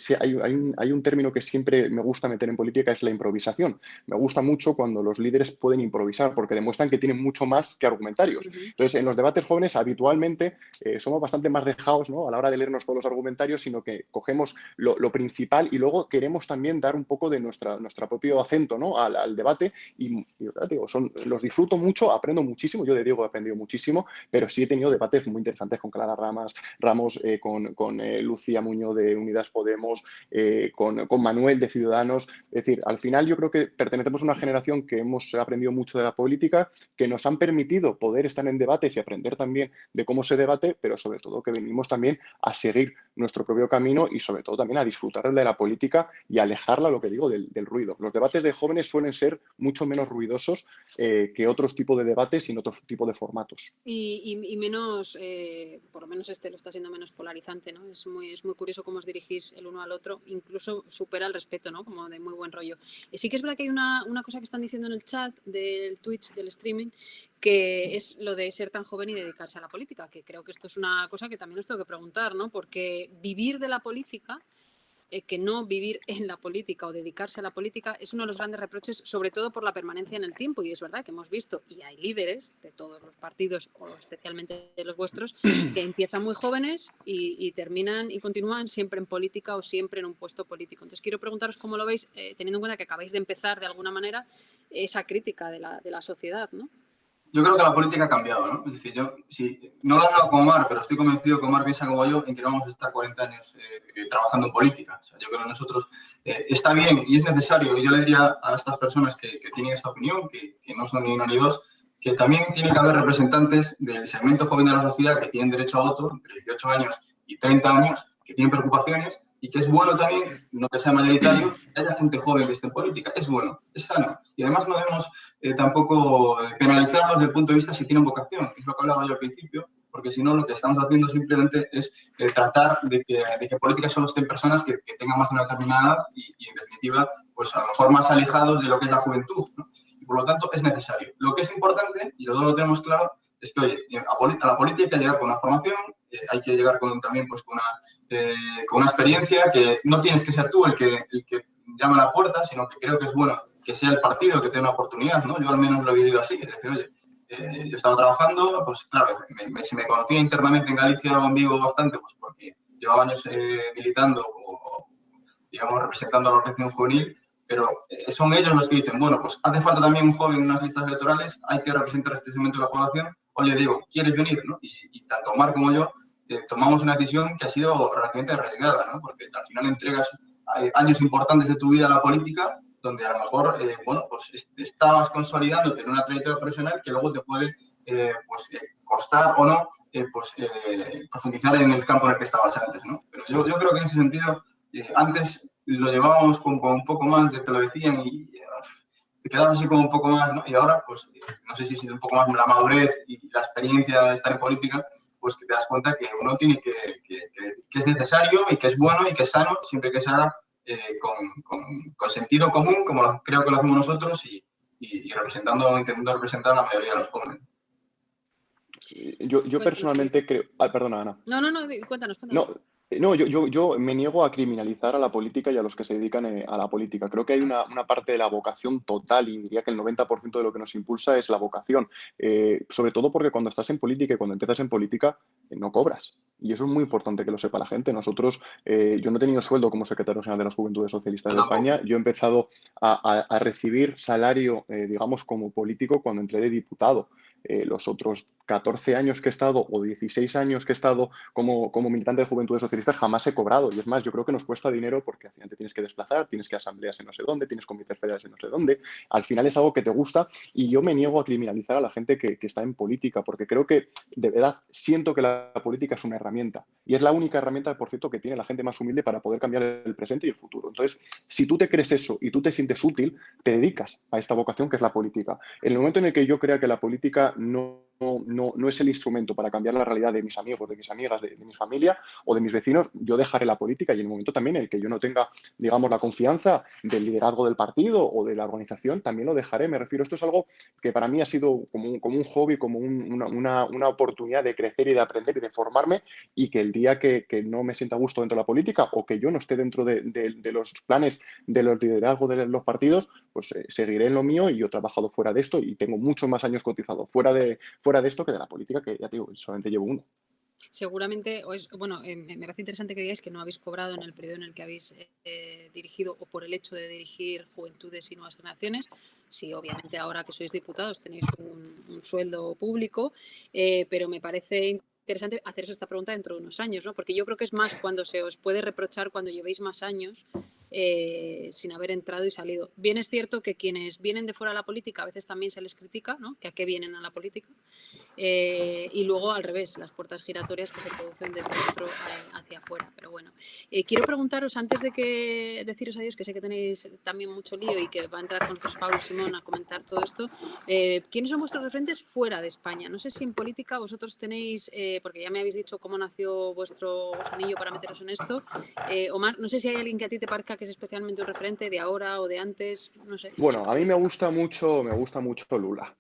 hay un término que siempre me gusta meter en política, es la improvisación. Me gusta mucho cuando los líderes pueden improvisar porque demuestran que tienen mucho más que argumentarios. Entonces, en los debates jóvenes habitualmente somos bastante más dejados, ¿no?, a la hora de leernos todos los argumentarios, sino que cogemos lo principal y luego queremos también dar un poco de nuestro propio acento, ¿no?, al debate y digo, los disfruto mucho, aprendo muchísimo. Yo de Diego he aprendido muchísimo, pero sí he tenido debates muy interesantes con Clara Ramos, con Lucía Muñoz de Unidas Podemos, con Manuel de Ciudadanos. Es decir, al final yo creo que pertenecemos a una generación que hemos aprendido mucho de la política, que nos han permitido poder estar en debates y aprender también de cómo se debate, pero sobre todo que venimos también a seguir nuestro propio camino y sobre todo también a disfrutar de la política y alejarla, lo que digo, del ruido. Los debates de jóvenes suelen ser mucho menos ruidosos que otros tipos de debates y en otros tipos de formatos. Y menos, por lo menos lo está siendo menos polarizante, ¿no? Es muy curioso cómo os dirigís el uno al otro, incluso supera el respeto, ¿no?, como de muy buen rollo. Y sí que es verdad que hay una cosa que están diciendo en el chat del Twitch, del streaming, que es lo de ser tan joven y dedicarse a la política, que creo que esto es una cosa que también os tengo que preguntar, ¿no? Porque vivir de la política, que no vivir en la política o dedicarse a la política es uno de los grandes reproches, sobre todo por la permanencia en el tiempo. Y es verdad que hemos visto, y hay líderes de todos los partidos, o especialmente de los vuestros, que empiezan muy jóvenes y terminan y continúan siempre en política o siempre en un puesto político. Entonces quiero preguntaros cómo lo veis, teniendo en cuenta que acabáis de empezar de alguna manera esa crítica de la sociedad, ¿no? Yo creo que la política ha cambiado, ¿no? Es decir, yo no lo he hablado con Omar, pero estoy convencido que Omar piensa como yo en que no vamos a estar 40 años trabajando en política. O sea, yo creo que nosotros está bien y es necesario. Y yo le diría a estas personas que tienen esta opinión, que no son ni uno ni dos, que también tiene que haber representantes del segmento joven de la sociedad que tienen derecho a voto, entre 18 años y 30 años, que tienen preocupaciones y que es bueno también, no que sea mayoritario, que haya gente joven que esté en política. Es bueno, es sano. Y además no debemos tampoco penalizarlos desde el punto de vista si tienen vocación. Es lo que hablaba yo al principio, porque si no lo que estamos haciendo simplemente es tratar de que política solo estén personas que tengan más de una determinada edad y en definitiva, pues a lo mejor más alejados de lo que es la juventud, ¿no? Y por lo tanto es necesario. Lo que es importante, y lo tenemos claro, es que, oye, a la política hay que llegar con una formación, hay que llegar también pues, con una experiencia, que no tienes que ser tú el que llama a la puerta, sino que creo que es bueno que sea el partido el que tenga una oportunidad, ¿no? Yo al menos lo he vivido así, es decir, oye, yo estaba trabajando, pues claro, se me conocía internamente en Galicia o en Vigo bastante, pues porque llevaba años militando o, digamos, representando a la organización juvenil, pero son ellos los que dicen, bueno, pues hace falta también un joven en unas listas electorales, hay que representar a este segmento de la población. Oye, digo, ¿quieres venir? ¿No? Y tanto Omar como yo tomamos una decisión que ha sido relativamente arriesgada, ¿no? Porque al final entregas años importantes de tu vida a la política, donde a lo mejor, bueno, pues estabas consolidándote en una trayectoria profesional que luego te puede costar o no profundizar en el campo en el que estabas antes, ¿no? Pero yo creo que en ese sentido, antes lo llevábamos con un poco más de te lo decían y te quedabas así como un poco más, ¿no? Y ahora, pues, no sé si es un poco más la madurez y la experiencia de estar en política, pues que te das cuenta que uno tiene que es necesario y que es bueno y que es sano, siempre que se haga con sentido común, como creo que lo hacemos nosotros y intentando representar a la mayoría de los jóvenes. Yo personalmente creo... perdona, Ana. No, cuéntanos. No, No, yo me niego a criminalizar a la política y a los que se dedican a la política. Creo que hay una parte de la vocación total y diría que el 90% de lo que nos impulsa es la vocación. Sobre todo porque cuando estás en política y cuando empiezas en política no cobras. Y eso es muy importante que lo sepa la gente. Nosotros, yo no he tenido sueldo como secretario general de las Juventudes Socialistas Yo de tampoco. España. Yo he empezado a recibir salario, digamos, como político cuando entré de diputado. Los otros 14 años que he estado o 16 años que he estado como militante de Juventudes Socialistas jamás he cobrado. Y es más, yo creo que nos cuesta dinero porque al final te tienes que desplazar, tienes que asambleas en no sé dónde, tienes comités federales en no sé dónde. Al final es algo que te gusta y yo me niego a criminalizar a la gente que está en política porque creo que de verdad siento que la política es una herramienta y es la única herramienta, por cierto, que tiene la gente más humilde para poder cambiar el presente y el futuro. Entonces, si tú te crees eso y tú te sientes útil, te dedicas a esta vocación que es la política. En el momento en el que yo crea que la política no es el instrumento para cambiar la realidad de mis amigos, de mis amigas, de mi familia o de mis vecinos, yo dejaré la política y en el momento también en el que yo no tenga, digamos, la confianza del liderazgo del partido o de la organización, también lo dejaré. Me refiero, esto es algo que para mí ha sido como un hobby, como una oportunidad de crecer y de aprender y de formarme y que el día que no me sienta a gusto dentro de la política o que yo no esté dentro de los planes de los liderazgos de los partidos, pues seguiré en lo mío y yo he trabajado fuera de esto y tengo muchos más años cotizados fuera de esto que de la política, que ya te digo, solamente llevo uno. Seguramente, me parece interesante que digáis que no habéis cobrado en el periodo en el que habéis dirigido o por el hecho de dirigir Juventudes y Nuevas Generaciones. Sí, obviamente ahora que sois diputados tenéis un sueldo público, pero me parece interesante haceros esta pregunta dentro de unos años, ¿no? Porque yo creo que es más cuando se os puede reprochar cuando llevéis más años sin haber entrado y salido. Bien es cierto que quienes vienen de fuera de la política a veces también se les critica, ¿no? Que a qué vienen a la política. Y luego al revés, las puertas giratorias que se producen desde dentro hacia afuera. Pero bueno, quiero preguntaros antes de que deciros adiós, que sé que tenéis también mucho lío y que va a entrar con nosotros Pablo Simón a comentar todo esto. ¿Quiénes son vuestros referentes fuera de España? No sé si en política vosotros tenéis, porque ya me habéis dicho cómo nació vuestro gusanillo para meteros en esto. Omar, no sé si hay alguien que a ti te parezca que es especialmente un referente de ahora o de antes, no sé. Bueno, a mí me gusta mucho Lula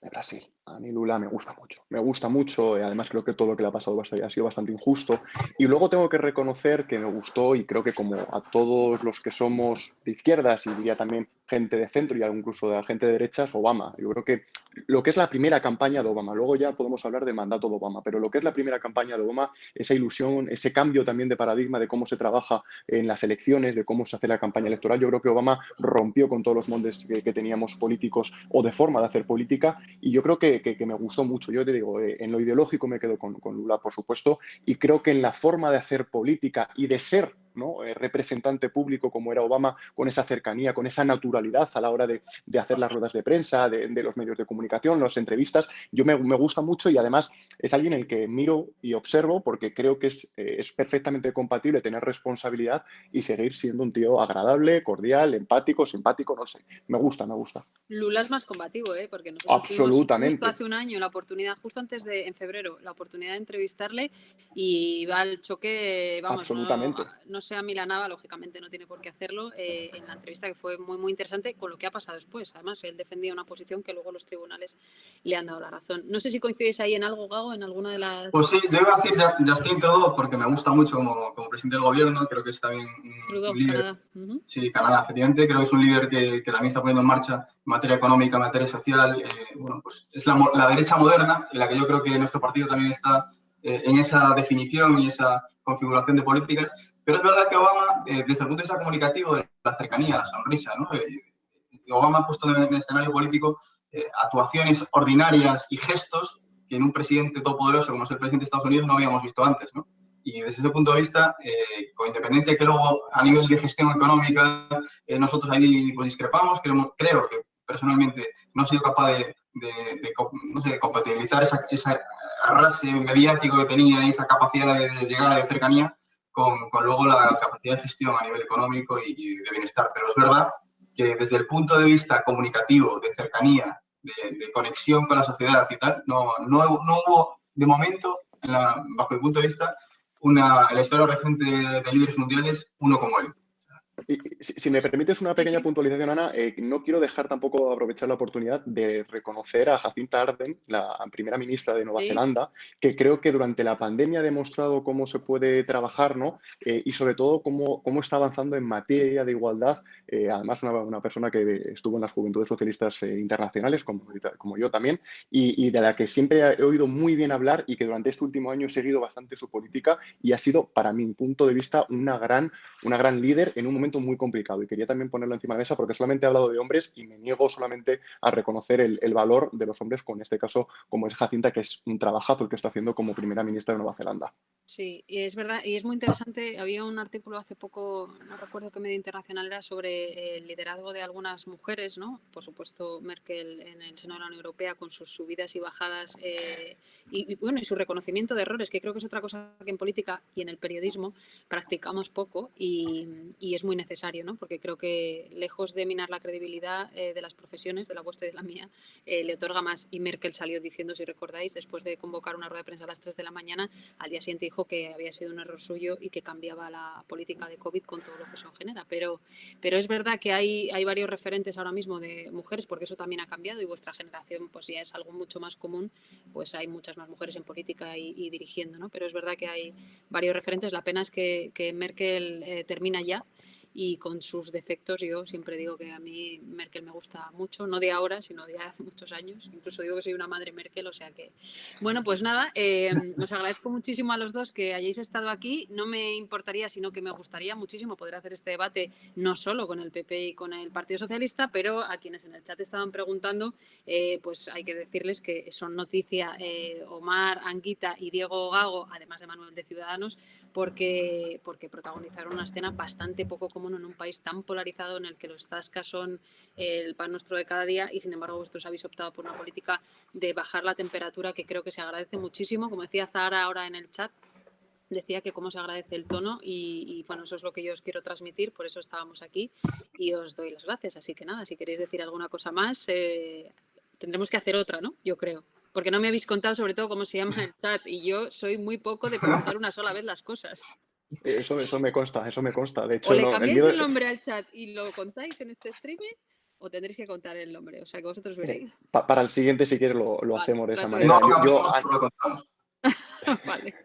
de Brasil. A mí Lula me gusta mucho. Me gusta mucho, y además creo que todo lo que le ha pasado ha sido bastante injusto. Y luego tengo que reconocer que me gustó, y creo que como a todos los que somos de izquierdas, y diría también gente de centro y incluso de gente de derechas, Obama. Yo creo que lo que es la primera campaña de Obama, luego ya podemos hablar del mandato de Obama, pero lo que es la primera campaña de Obama, esa ilusión, ese cambio también de paradigma de cómo se trabaja en las elecciones, de cómo se hace la campaña electoral, yo creo que Obama rompió con todos los moldes que teníamos políticos o de forma de hacer política y yo creo que me gustó mucho. Yo te digo, en lo ideológico me quedo con Lula, por supuesto, y creo que en la forma de hacer política y de ser, ¿no?, representante público como era Obama, con esa cercanía, con esa naturalidad a la hora de hacer las ruedas de prensa, de los medios de comunicación, las entrevistas, yo me gusta mucho y además es alguien el que miro y observo porque creo que es perfectamente compatible tener responsabilidad y seguir siendo un tío agradable, cordial, empático, simpático, no sé, me gusta. Lula es más combativo, porque nosotros absolutamente tuvimos justo hace un año la oportunidad, justo antes en febrero, la oportunidad de entrevistarle y va al choque, vamos, absolutamente. no se amilanaba, lógicamente no tiene por qué hacerlo, en la entrevista que fue muy, muy interesante con lo que ha pasado después. Además, él defendía una posición que luego los tribunales le han dado la razón. No sé si coincidís ahí en algo, Gago, en alguna de las... Pues sí, yo iba a decir Justin Trudeau porque me gusta mucho como presidente del gobierno, creo que es también Trudeau, un líder. Canadá. Sí, Canadá, efectivamente, creo que es un líder que también está poniendo en marcha en materia económica, en materia social. Bueno, pues es la derecha moderna en la que yo creo que nuestro partido también está en esa definición y esa configuración de políticas. Pero es verdad que Obama, desde el punto de vista comunicativo, de la cercanía, la sonrisa, ¿no? Obama ha puesto en el escenario político actuaciones ordinarias y gestos que en un presidente todopoderoso como es el presidente de Estados Unidos no habíamos visto antes, ¿no? Y desde ese punto de vista, con independencia de que luego a nivel de gestión económica nosotros ahí pues discrepamos, creo que personalmente no he sido capaz de compatibilizar esa arrastre mediático que tenía y esa capacidad de llegada de cercanía con luego la capacidad de gestión a nivel económico y de bienestar. Pero es verdad que desde el punto de vista comunicativo, de cercanía, de conexión con la sociedad y tal, no hubo de momento, bajo mi punto de vista, en la historia reciente de líderes mundiales, uno como él. Si me permites una Sí, pequeña sí. puntualización, Ana, no quiero dejar tampoco de aprovechar la oportunidad de reconocer a Jacinta Ardern, la primera ministra de Nueva Sí. Zelanda, que creo que durante la pandemia ha demostrado cómo se puede trabajar, ¿no? Y sobre todo cómo está avanzando en materia de igualdad. Además, una persona que estuvo en las Juventudes Socialistas Internacionales, como yo también, y de la que siempre he oído muy bien hablar y que durante este último año he seguido bastante su política y ha sido, para mi punto de vista, una gran líder en un momento muy complicado. Y quería también ponerlo encima de la mesa porque solamente he hablado de hombres y me niego solamente a reconocer el valor de los hombres, con en este caso como es Jacinta, que es un trabajazo el que está haciendo como primera ministra de Nueva Zelanda. Sí, y es verdad, y es muy interesante. Había un artículo hace poco, no recuerdo qué medio internacional era, sobre el liderazgo de algunas mujeres, ¿no? Por supuesto, Merkel en el seno de la Unión Europea con sus subidas y bajadas bueno, y su reconocimiento de errores, que creo que es otra cosa que en política y en el periodismo practicamos poco y es muy necesario, ¿no? Porque creo que lejos de minar la credibilidad de las profesiones, de la vuestra y de la mía, le otorga más. Y Merkel salió diciendo, si recordáis, después de convocar una rueda de prensa a las 3 de la mañana, al día siguiente dijo que había sido un error suyo y que cambiaba la política de COVID con todo lo que eso genera. Pero es verdad que hay varios referentes ahora mismo de mujeres, porque eso también ha cambiado y vuestra generación pues ya es algo mucho más común, pues hay muchas más mujeres en política y dirigiendo, ¿no? Pero es verdad que hay varios referentes. La pena es que Merkel termina ya. Y con sus defectos, yo siempre digo que a mí Merkel me gusta mucho, no de ahora, sino de hace muchos años. Incluso digo que soy una madre Merkel, o sea que... Bueno, pues nada, os agradezco muchísimo a los dos que hayáis estado aquí. No me importaría, sino que me gustaría muchísimo poder hacer este debate no solo con el PP y con el Partido Socialista, pero a quienes en el chat estaban preguntando, pues hay que decirles que son noticia Omar, Anguita y Diego Gago, además de Manuel de Ciudadanos, porque protagonizaron una escena bastante poco común en un país tan polarizado en el que los zascas son el pan nuestro de cada día y sin embargo vosotros habéis optado por una política de bajar la temperatura que creo que se agradece muchísimo. Como decía Zahara ahora en el chat, decía que cómo se agradece el tono y bueno, eso es lo que yo os quiero transmitir, por eso estábamos aquí y os doy las gracias. Así que nada, si queréis decir alguna cosa más, tendremos que hacer otra, ¿no? Yo creo. Porque no me habéis contado sobre todo cómo se llama el chat y yo soy muy poco de preguntar una sola vez las cosas. Eso me consta, eso me consta. De O hecho, le no, el cambiáis miedo, el nombre al chat y lo contáis en este streaming o tendréis que contar el nombre. O sea, que vosotros veréis. para el siguiente, si quieres, lo Vale, hacemos de esa trato No manera. hecho. lo cambiamos, pero lo contamos. Vale.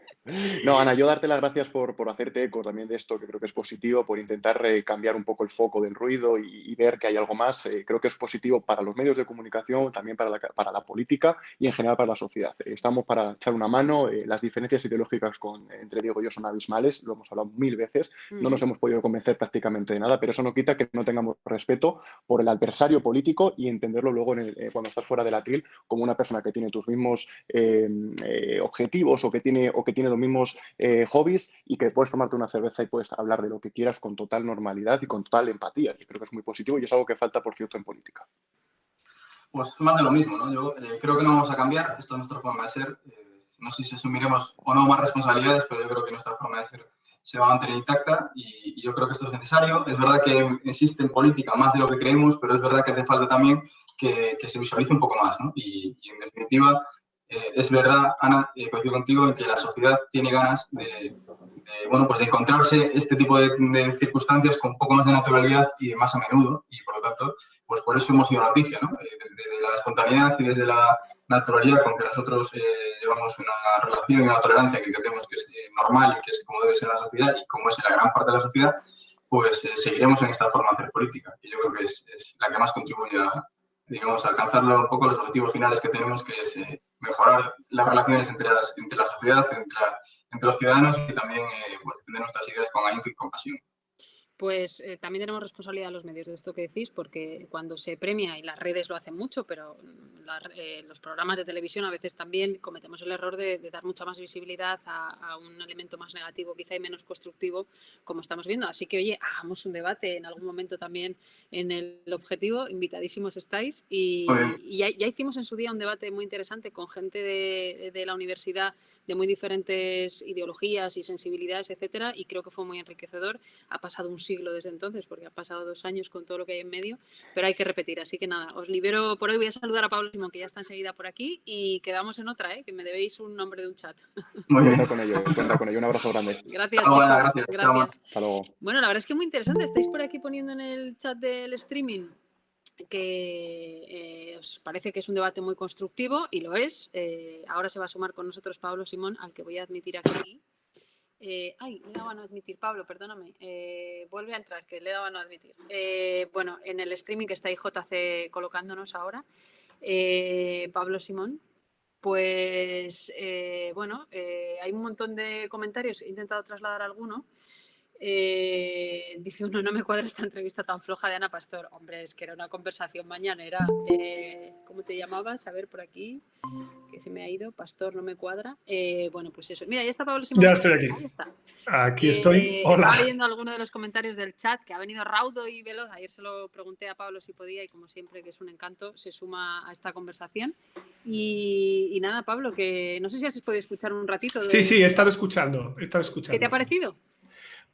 No, Ana, yo darte las gracias por hacerte eco también de esto, que creo que es positivo, por intentar cambiar un poco el foco del ruido y ver que hay algo más. Creo que es positivo para los medios de comunicación, también para la política y en general para la sociedad. Estamos para echar una mano. Las diferencias ideológicas entre Diego y yo son abismales, lo hemos hablado 1000 veces. No nos hemos podido convencer prácticamente de nada, pero eso no quita que no tengamos respeto por el adversario político y entenderlo luego cuando estás fuera del atril como una persona que tiene tus mismos objetivos o que tiene los mismos hobbies y que puedes tomarte una cerveza y puedes hablar de lo que quieras con total normalidad y con total empatía. Yo creo que es muy positivo y es algo que falta, por cierto, en política. Pues más de lo mismo, ¿no? Yo creo que no vamos a cambiar, esto es nuestra forma de ser. No sé si asumiremos o no más responsabilidades, pero yo creo que nuestra forma de ser se va a mantener intacta y yo creo que esto es necesario. Es verdad que existe en política más de lo que creemos, pero es verdad que hace falta también que se visualice un poco más, ¿no? Y en definitiva, es verdad, Ana, coincido contigo en que la sociedad tiene ganas bueno, pues de encontrarse este tipo de circunstancias con un poco más de naturalidad y más a menudo, y por lo tanto, pues por eso hemos sido noticia, ¿no? Desde la espontaneidad y desde la naturalidad con que nosotros llevamos una relación y una tolerancia que entendemos que es normal y que es como debe ser la sociedad y como es en la gran parte de la sociedad, pues seguiremos en esta forma de hacer política, que yo creo que es la que más contribuye a, digamos, alcanzar un poco los objetivos finales que tenemos, que es mejorar las relaciones entre la sociedad, entre los ciudadanos y también pues, defender nuestras ideas con ahínco y compasión. Pues también tenemos responsabilidad los medios de esto que decís, porque cuando se premia, y las redes lo hacen mucho, pero los programas de televisión a veces también cometemos el error de dar mucha más visibilidad a un elemento más negativo quizá y menos constructivo, como estamos viendo. Así que, oye, hagamos un debate en algún momento también en el objetivo, invitadísimos estáis. Y ya hicimos en su día un debate muy interesante con gente de la universidad de muy diferentes ideologías y sensibilidades, etcétera, y creo que fue muy enriquecedor. Ha pasado un siglo desde entonces, porque ha pasado 2 años con todo lo que hay en medio, pero hay que repetir. Así que nada, os libero por hoy. Voy a saludar a Pablo Simón, que ya está enseguida por aquí, y quedamos en otra, que me debéis un nombre de un chat. Muy bien. Cuenta con ello. Un abrazo grande. Gracias, chicos. Gracias. Gracias. Hasta luego. Bueno, la verdad es que muy interesante. Estáis por aquí poniendo en el chat del streaming que os parece que es un debate muy constructivo, y lo es. Ahora se va a sumar con nosotros Pablo Simón, al que voy a admitir aquí. Le daba a no admitir, Pablo, perdóname. Vuelve a entrar, que le daba a no admitir. Bueno, en el streaming que está ahí JC colocándonos ahora, Pablo Simón, pues bueno, hay un montón de comentarios, he intentado trasladar alguno. Dice uno, no me cuadra esta entrevista tan floja de Ana Pastor. Hombre, es que era una conversación mañanera. ¿Cómo te llamabas? A ver, por aquí, que se me ha ido. Pastor, no me cuadra. Bueno, pues eso. Mira, ya está Pablo Simón. Ya estoy aquí. Ahí está. Aquí estoy. Hola. Estaba leyendo algunos de los comentarios del chat, que ha venido raudo y veloz. Ayer se lo pregunté a Pablo si podía, y como siempre, que es un encanto, se suma a esta conversación. Y nada, Pablo, que no sé si has podido escuchar un ratito. Sí, he estado escuchando. ¿Qué te ha parecido?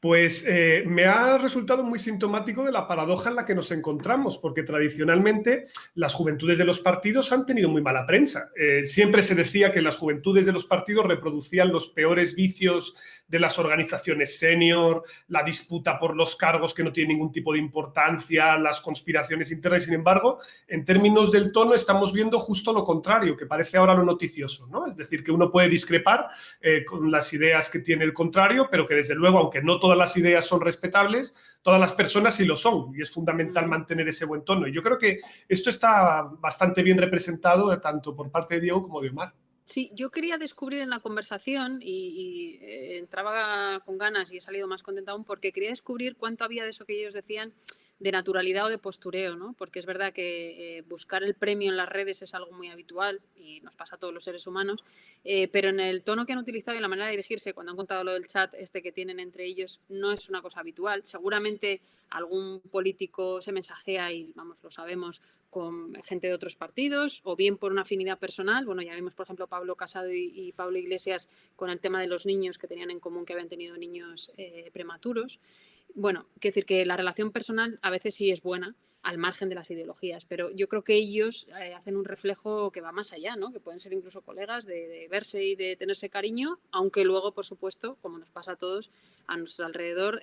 Pues me ha resultado muy sintomático de la paradoja en la que nos encontramos, porque tradicionalmente las juventudes de los partidos han tenido muy mala prensa. Siempre se decía que las juventudes de los partidos reproducían los peores vicios de las organizaciones senior, la disputa por los cargos que no tiene ningún tipo de importancia, las conspiraciones internas. Sin embargo, en términos del tono estamos viendo justo lo contrario, que parece ahora lo noticioso, ¿no? Es decir, que uno puede discrepar con las ideas que tiene el contrario, pero que desde luego, aunque no todas las ideas son respetables, todas las personas sí lo son, y es fundamental mantener ese buen tono. Y yo creo que esto está bastante bien representado tanto por parte de Diego como de Omar. Sí, yo quería descubrir en la conversación y entraba con ganas y he salido más contenta aún, porque quería descubrir cuánto había de eso que ellos decían de naturalidad o de postureo, ¿no? Porque es verdad que buscar el premio en las redes es algo muy habitual y nos pasa a todos los seres humanos, pero en el tono que han utilizado y en la manera de dirigirse, cuando han contado lo del chat que tienen entre ellos, no es una cosa habitual. Seguramente algún político se mensajea, y vamos, lo sabemos, con gente de otros partidos, o bien por una afinidad personal. Bueno, ya vimos, por ejemplo, Pablo Casado y Pablo Iglesias con el tema de los niños, que tenían en común que habían tenido niños prematuros. Bueno, quiero decir que la relación personal a veces sí es buena, al margen de las ideologías, pero yo creo que ellos hacen un reflejo que va más allá, ¿no? Que pueden ser incluso colegas, de verse y de tenerse cariño, aunque luego, por supuesto, como nos pasa a todos a nuestro alrededor,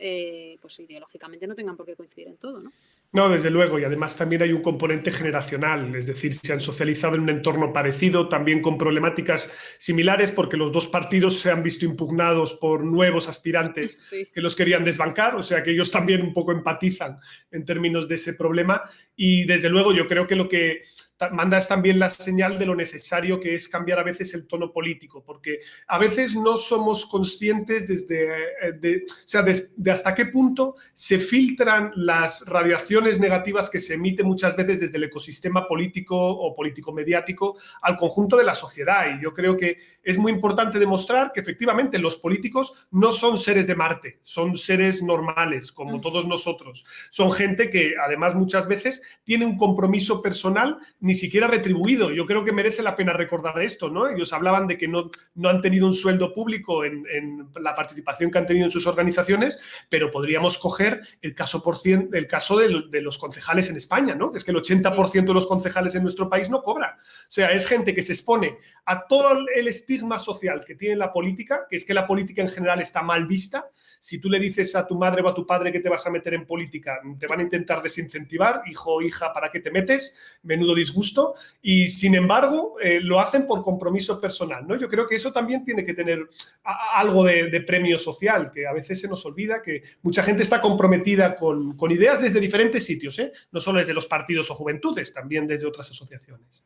pues ideológicamente no tengan por qué coincidir en todo, ¿no? No, desde luego, y además también hay un componente generacional, es decir, se han socializado en un entorno parecido, también con problemáticas similares, porque los dos partidos se han visto impugnados por nuevos aspirantes que los querían desbancar, o sea que ellos también un poco empatizan en términos de ese problema, y desde luego yo creo que lo que manda es también la señal de lo necesario que es cambiar a veces el tono político, porque a veces no somos conscientes de hasta qué punto se filtran las radiaciones negativas que se emiten muchas veces desde el ecosistema político o político-mediático al conjunto de la sociedad. Y yo creo que es muy importante demostrar que efectivamente los políticos no son seres de Marte, son seres normales, como todos nosotros. Son gente que además muchas veces tiene un compromiso personal ni siquiera retribuido. Yo creo que merece la pena recordar esto, ¿no? Ellos hablaban de que no han tenido un sueldo público en la participación que han tenido en sus organizaciones, pero podríamos coger el caso de los concejales en España, ¿no? Que es que el 80% de los concejales en nuestro país no cobra. O sea, es gente que se expone a todo el estigma social que tiene la política, que es que la política en general está mal vista. Si tú le dices a tu madre o a tu padre que te vas a meter en política, te van a intentar desincentivar. Hijo o hija, ¿para qué te metes? Menudo disgusto. Y sin embargo lo hacen por compromiso personal, ¿no? Yo creo que eso también tiene que tener algo de premio social, que a veces se nos olvida que mucha gente está comprometida con ideas desde diferentes sitios, no solo desde los partidos o juventudes, también desde otras asociaciones.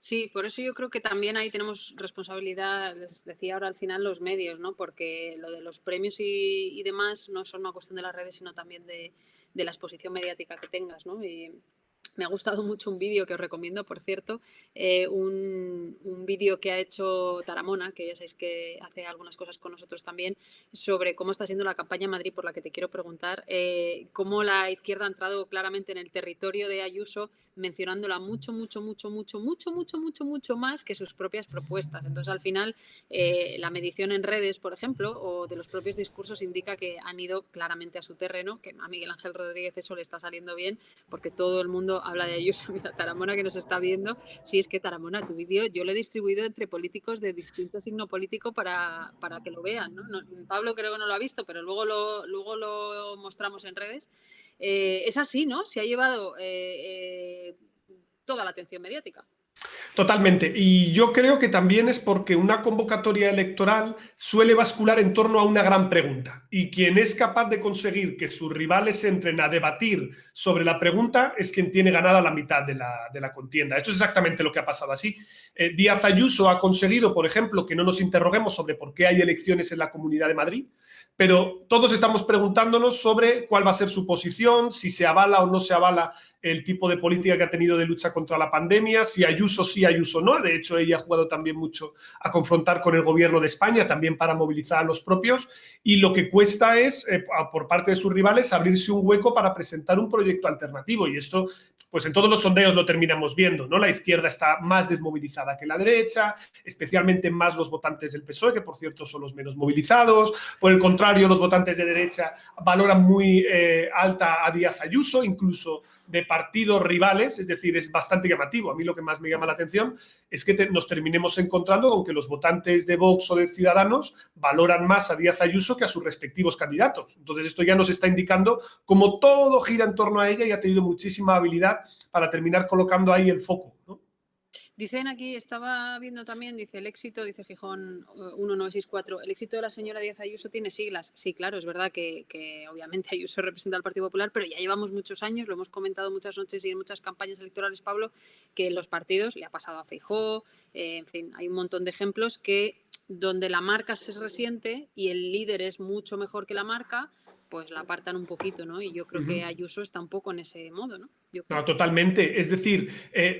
Sí, por eso yo creo que también ahí tenemos responsabilidad, les decía ahora al final, los medios, ¿no? Porque lo de los premios y demás no son una cuestión de las redes, sino también de la exposición mediática que tengas, ¿no? Y me ha gustado mucho un vídeo que os recomiendo, por cierto, un vídeo que ha hecho Taramona, que ya sabéis que hace algunas cosas con nosotros también, sobre cómo está siendo la campaña en Madrid, por la que te quiero preguntar, cómo la izquierda ha entrado claramente en el territorio de Ayuso, mencionándola mucho más que sus propias propuestas. Entonces, al final, la medición en redes, por ejemplo, o de los propios discursos indica que han ido claramente a su terreno, que a Miguel Ángel Rodríguez eso le está saliendo bien, porque todo el mundo habla de Ayuso. Mira, Taramona, que nos está viendo, sí, es que Taramona, tu vídeo yo lo he distribuido entre políticos de distinto signo político para que lo vean, ¿no? Pablo creo que no lo ha visto, pero luego lo mostramos en redes. Es así, ¿no? Se ha llevado toda la atención mediática. Totalmente. Y yo creo que también es porque una convocatoria electoral suele bascular en torno a una gran pregunta. Y quien es capaz de conseguir que sus rivales entren a debatir sobre la pregunta es quien tiene ganada la mitad de la contienda. Esto es exactamente lo que ha pasado así. Díaz Ayuso ha conseguido, por ejemplo, que no nos interroguemos sobre por qué hay elecciones en la Comunidad de Madrid, pero todos estamos preguntándonos sobre cuál va a ser su posición, si se avala o no se avala el tipo de política que ha tenido de lucha contra la pandemia, si Ayuso sí, Ayuso no. De hecho, ella ha jugado también mucho a confrontar con el gobierno de España, también para movilizar a los propios, y lo que cuesta es, por parte de sus rivales, abrirse un hueco para presentar un proyecto alternativo, y esto, pues en todos los sondeos lo terminamos viendo, ¿no? La izquierda está más desmovilizada que la derecha, especialmente más los votantes del PSOE, que por cierto son los menos movilizados. Por el contrario, los votantes de derecha valoran muy alta a Díaz Ayuso, incluso de partidos rivales, es decir, es bastante llamativo. A mí lo que más me llama la atención es que nos terminemos encontrando con que los votantes de Vox o de Ciudadanos valoran más a Díaz Ayuso que a sus respectivos candidatos. Entonces esto ya nos está indicando cómo todo gira en torno a ella y ha tenido muchísima habilidad para terminar colocando ahí el foco, ¿no? Dicen aquí, estaba viendo también, dice el éxito, dice Gijón 1964, el éxito de la señora Díaz Ayuso tiene siglas. Sí, claro, es verdad que obviamente Ayuso representa al Partido Popular, pero ya llevamos muchos años, lo hemos comentado muchas noches y en muchas campañas electorales, Pablo, que en los partidos le ha pasado a Feijóo, en fin, hay un montón de ejemplos que donde la marca se resiente y el líder es mucho mejor que la marca, pues la apartan un poquito, ¿no? Y yo creo que Ayuso está un poco en ese modo, ¿no? No, totalmente. Es decir,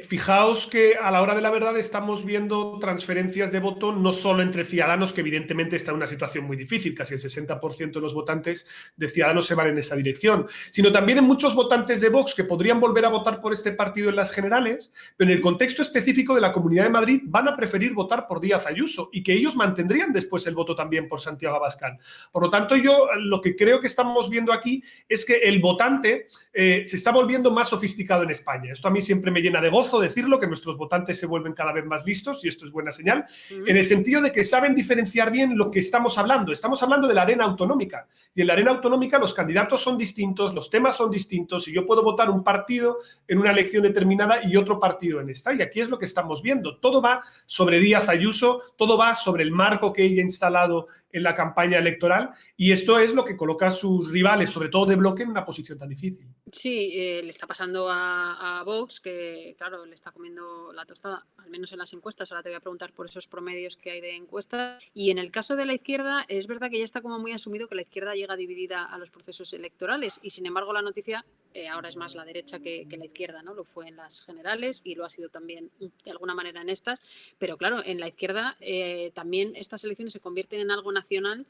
fijaos que a la hora de la verdad estamos viendo transferencias de voto no solo entre Ciudadanos, que evidentemente está en una situación muy difícil, casi el 60% de los votantes de Ciudadanos se van en esa dirección, sino también en muchos votantes de Vox que podrían volver a votar por este partido en las generales, pero en el contexto específico de la Comunidad de Madrid van a preferir votar por Díaz Ayuso y que ellos mantendrían después el voto también por Santiago Abascal. Por lo tanto, yo lo que creo que estamos viendo aquí es que el votante se está volviendo más sofisticado en España. Esto a mí siempre me llena de gozo decirlo, que nuestros votantes se vuelven cada vez más listos, y esto es buena señal, en el sentido de que saben diferenciar bien lo que estamos hablando. Estamos hablando de la arena autonómica, y en la arena autonómica los candidatos son distintos, los temas son distintos, y yo puedo votar un partido en una elección determinada y otro partido en esta, y aquí es lo que estamos viendo. Todo va sobre Díaz Ayuso, todo va sobre el marco que ella ha instalado en la campaña electoral, y esto es lo que coloca a sus rivales, sobre todo de bloque, en una posición tan difícil. Sí, le está pasando a Vox, que claro, le está comiendo la tostada, al menos en las encuestas. Ahora te voy a preguntar por esos promedios que hay de encuestas. Y en el caso de la izquierda, es verdad que ya está como muy asumido que la izquierda llega dividida a los procesos electorales, y sin embargo la noticia ahora es más la derecha que la izquierda, ¿no? Lo fue en las generales y lo ha sido también de alguna manera en estas, pero claro, en la izquierda también estas elecciones se convierten en algo nacional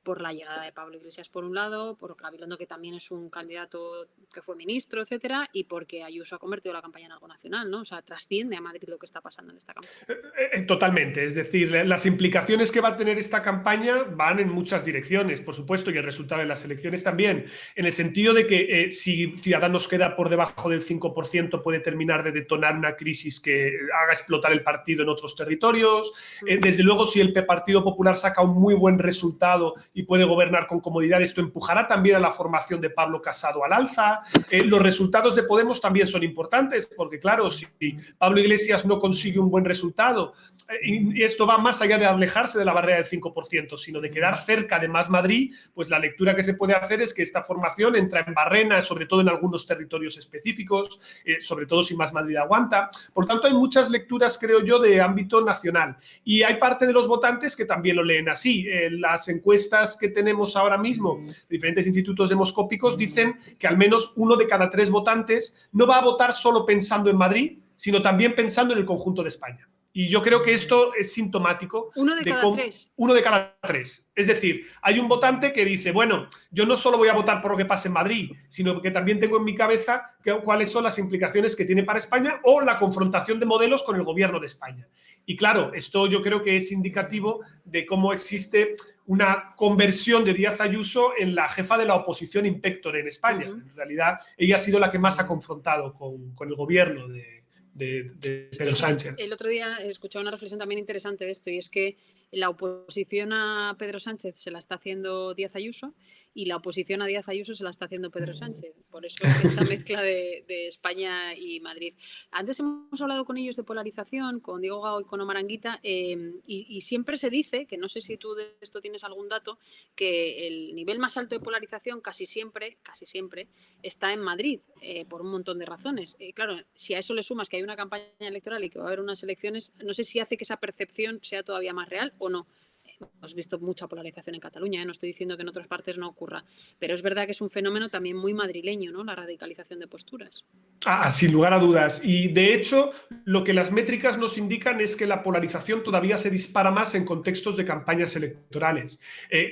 por la llegada de Pablo Iglesias por un lado, por Gabilondo, que también es un candidato que fue ministro, etcétera, y porque Ayuso ha convertido la campaña en algo nacional, ¿no? O sea, trasciende a Madrid lo que está pasando en esta campaña. Totalmente, es decir, las implicaciones que va a tener esta campaña van en muchas direcciones, por supuesto, y el resultado de las elecciones también, en el sentido de que si Ciudadanos queda por debajo del 5% puede terminar de detonar una crisis que haga explotar el partido en otros territorios. Desde luego, si el Partido Popular saca un muy buen resultado y puede gobernar con comodidad, esto empujará también a la formación de Pablo Casado al alza. Los resultados de Podemos también son importantes, porque claro, si Pablo Iglesias no consigue un buen resultado, y esto va más allá de alejarse de la barrera del 5%, sino de quedar cerca de Más Madrid, pues la lectura que se puede hacer es que esta formación entra en barrena, sobre todo en algunos territorios específicos, sobre todo si Más Madrid aguanta. Por tanto, hay muchas lecturas, creo yo, de ámbito nacional. Y hay parte de los votantes que también lo leen así. Las encuestas que tenemos ahora mismo, diferentes institutos demoscópicos, dicen que al menos 1 de cada 3 votantes no va a votar solo pensando en Madrid, sino también pensando en el conjunto de España. Y yo creo que esto es sintomático. Uno de cada tres. Uno de cada tres. Es decir, hay un votante que dice, bueno, yo no solo voy a votar por lo que pase en Madrid, sino que también tengo en mi cabeza cuáles son las implicaciones que tiene para España o la confrontación de modelos con el gobierno de España. Y claro, esto yo creo que es indicativo de cómo existe una conversión de Díaz Ayuso en la jefa de la oposición in pectore en España. En realidad, ella ha sido la que más ha confrontado con el gobierno de Pedro Sánchez. El otro día escuché una reflexión también interesante de esto, y es que la oposición a Pedro Sánchez se la está haciendo Díaz Ayuso y la oposición a Díaz Ayuso se la está haciendo Pedro Sánchez. Por eso esta mezcla de España y Madrid. Antes hemos hablado con ellos de polarización, con Diego Gago y con Omar Anguita, y siempre se dice, que no sé si tú de esto tienes algún dato, que el nivel más alto de polarización casi siempre está en Madrid, por un montón de razones. Claro, si a eso le sumas que hay una campaña electoral y que va a haber unas elecciones, no sé si hace que esa percepción sea todavía más real o no. Hemos visto mucha polarización en Cataluña, no estoy diciendo que en otras partes no ocurra, pero es verdad que es un fenómeno también muy madrileño, ¿no? La radicalización de posturas. Sin lugar a dudas. Y de hecho, lo que las métricas nos indican es que la polarización todavía se dispara más en contextos de campañas electorales.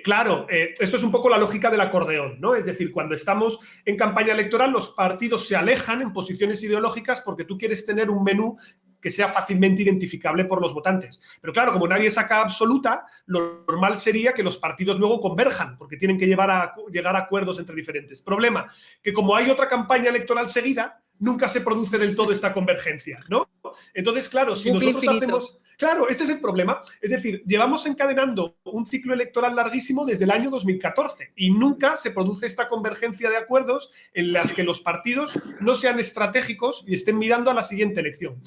Claro, esto es un poco la lógica del acordeón, ¿no? Es decir, cuando estamos en campaña electoral, los partidos se alejan en posiciones ideológicas porque tú quieres tener un menú que sea fácilmente identificable por los votantes. Pero claro, como nadie saca absoluta, lo normal sería que los partidos luego converjan, porque tienen que llegar a acuerdos entre diferentes. Problema, que como hay otra campaña electoral seguida, nunca se produce del todo esta convergencia, ¿no? Entonces, claro, si nosotros hacemos... Claro, este es el problema. Es decir, llevamos encadenando un ciclo electoral larguísimo desde el año 2014 y nunca se produce esta convergencia de acuerdos en las que los partidos no sean estratégicos y estén mirando a la siguiente elección.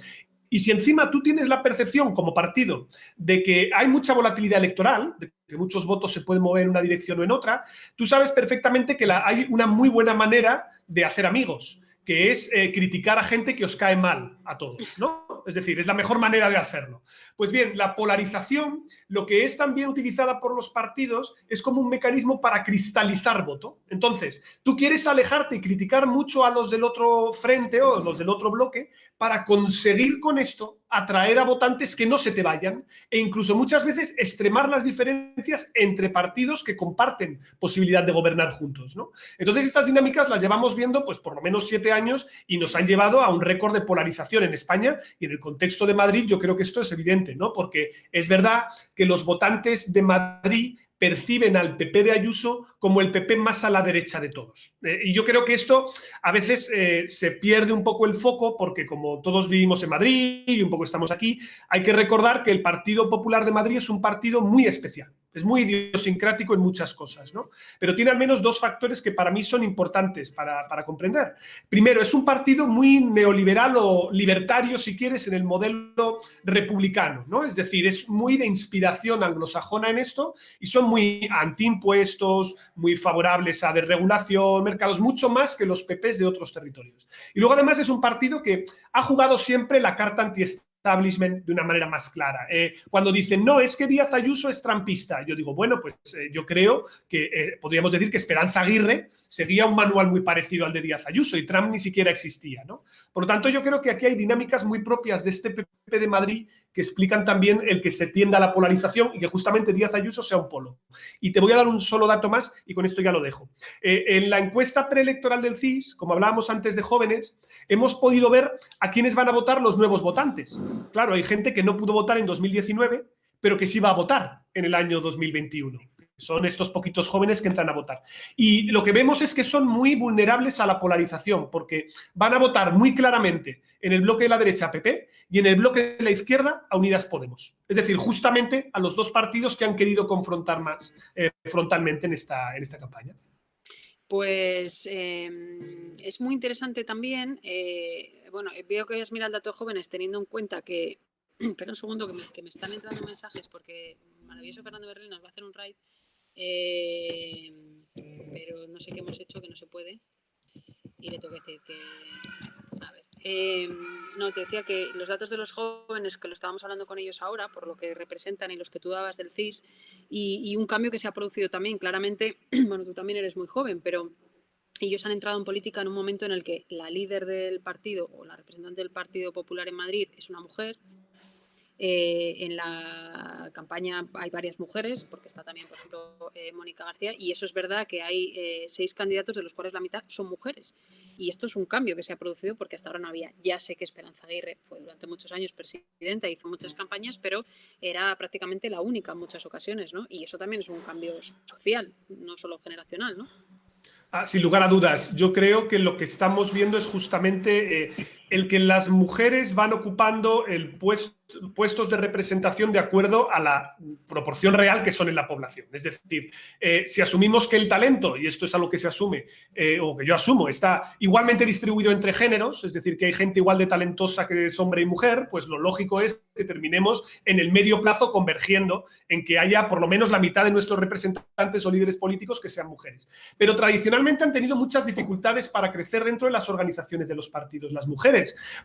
Y si encima tú tienes la percepción como partido de que hay mucha volatilidad electoral, de que muchos votos se pueden mover en una dirección o en otra, tú sabes perfectamente que hay una muy buena manera de hacer amigos, que es criticar a gente que os cae mal a todos, ¿no? Es decir, es la mejor manera de hacerlo. Pues bien, la polarización, lo que es también utilizada por los partidos, es como un mecanismo para cristalizar voto. Entonces, tú quieres alejarte y criticar mucho a los del otro frente o los del otro bloque para conseguir con esto atraer a votantes que no se te vayan e incluso muchas veces extremar las diferencias entre partidos que comparten posibilidad de gobernar juntos, ¿no? Entonces, estas dinámicas las llevamos viendo pues por lo menos 7 años y nos han llevado a un récord de polarización en España, y en el contexto de Madrid yo creo que esto es evidente, ¿no? Porque es verdad que los votantes de Madrid perciben al PP de Ayuso como el PP más a la derecha de todos. Y yo creo que esto a veces se pierde un poco el foco porque como todos vivimos en Madrid y un poco estamos aquí, hay que recordar que el Partido Popular de Madrid es un partido muy especial. Es muy idiosincrático en muchas cosas, ¿no? Pero tiene al menos 2 factores que para mí son importantes para comprender. Primero, es un partido muy neoliberal o libertario, si quieres, en el modelo republicano, ¿no? Es decir, es muy de inspiración anglosajona en esto y son muy antiimpuestos, muy favorables a desregulación, mercados, mucho más que los PPs de otros territorios. Y luego, además, es un partido que ha jugado siempre la carta anti-establishment de una manera más clara. Cuando dicen, no, es que Díaz Ayuso es trampista, yo digo, bueno, pues yo creo que podríamos decir que Esperanza Aguirre seguía un manual muy parecido al de Díaz Ayuso y Trump ni siquiera existía, ¿no? Por lo tanto, yo creo que aquí hay dinámicas muy propias de este PP de Madrid que explican también el que se tienda a la polarización y que justamente Díaz Ayuso sea un polo. Y te voy a dar un solo dato más y con esto ya lo dejo. En la encuesta preelectoral del CIS, como hablábamos antes de jóvenes, hemos podido ver a quiénes van a votar los nuevos votantes. Claro, hay gente que no pudo votar en 2019, pero que sí va a votar en el año 2021. Son estos poquitos jóvenes que entran a votar. Y lo que vemos es que son muy vulnerables a la polarización, porque van a votar muy claramente en el bloque de la derecha PP y en el bloque de la izquierda a Unidas Podemos. Es decir, justamente a los 2 partidos que han querido confrontar más frontalmente en esta campaña. Pues es muy interesante también. Bueno, veo que has mirado el dato de jóvenes teniendo en cuenta que... Espera un segundo que me están entrando mensajes porque maravilloso Fernando Berlín nos va a hacer un raid. Pero no sé qué hemos hecho, que no se puede. Y le tengo que decir que... A ver. No, te decía que los datos de los jóvenes, que lo estábamos hablando con ellos ahora, por lo que representan y los que tú dabas del CIS, y un cambio que se ha producido también, claramente, bueno, tú también eres muy joven, pero ellos han entrado en política en un momento en el que la líder del partido o la representante del Partido Popular en Madrid es una mujer. En la campaña hay varias mujeres, porque está también, por ejemplo, Mónica García, y eso es verdad que hay 6 candidatos, de los cuales la mitad son mujeres. Y esto es un cambio que se ha producido porque hasta ahora no había. Ya sé que Esperanza Aguirre fue durante muchos años presidenta, hizo muchas campañas, pero era prácticamente la única en muchas ocasiones, ¿no? Y eso también es un cambio social, no solo generacional, ¿no? Sin lugar a dudas, yo creo que lo que estamos viendo es justamente el que las mujeres van ocupando puestos de representación de acuerdo a la proporción real que son en la población. Es decir, si asumimos que el talento, y esto es algo que se asume, o que yo asumo, está igualmente distribuido entre géneros, es decir, que hay gente igual de talentosa que es hombre y mujer, pues lo lógico es que terminemos en el medio plazo convergiendo en que haya por lo menos la mitad de nuestros representantes o líderes políticos que sean mujeres. Pero tradicionalmente han tenido muchas dificultades para crecer dentro de las organizaciones de los partidos, las mujeres,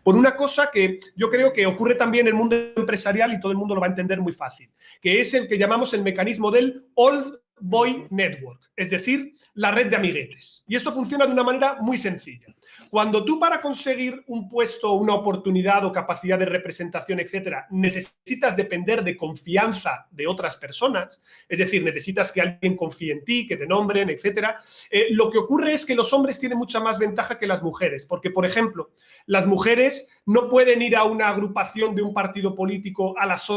por una cosa que yo creo que ocurre también en el mundo empresarial y todo el mundo lo va a entender muy fácil, que es el que llamamos el mecanismo del Old Boy Network, es decir, la red de amiguetes. Y esto funciona de una manera muy sencilla. Cuando tú, para conseguir un puesto, una oportunidad o capacidad de representación, etcétera, necesitas depender de confianza de otras personas, es decir, necesitas que alguien confíe en ti, que te nombren, etcétera, lo que ocurre es que los hombres tienen mucha más ventaja que las mujeres, porque, por ejemplo, las mujeres no pueden ir a una agrupación de un partido político a las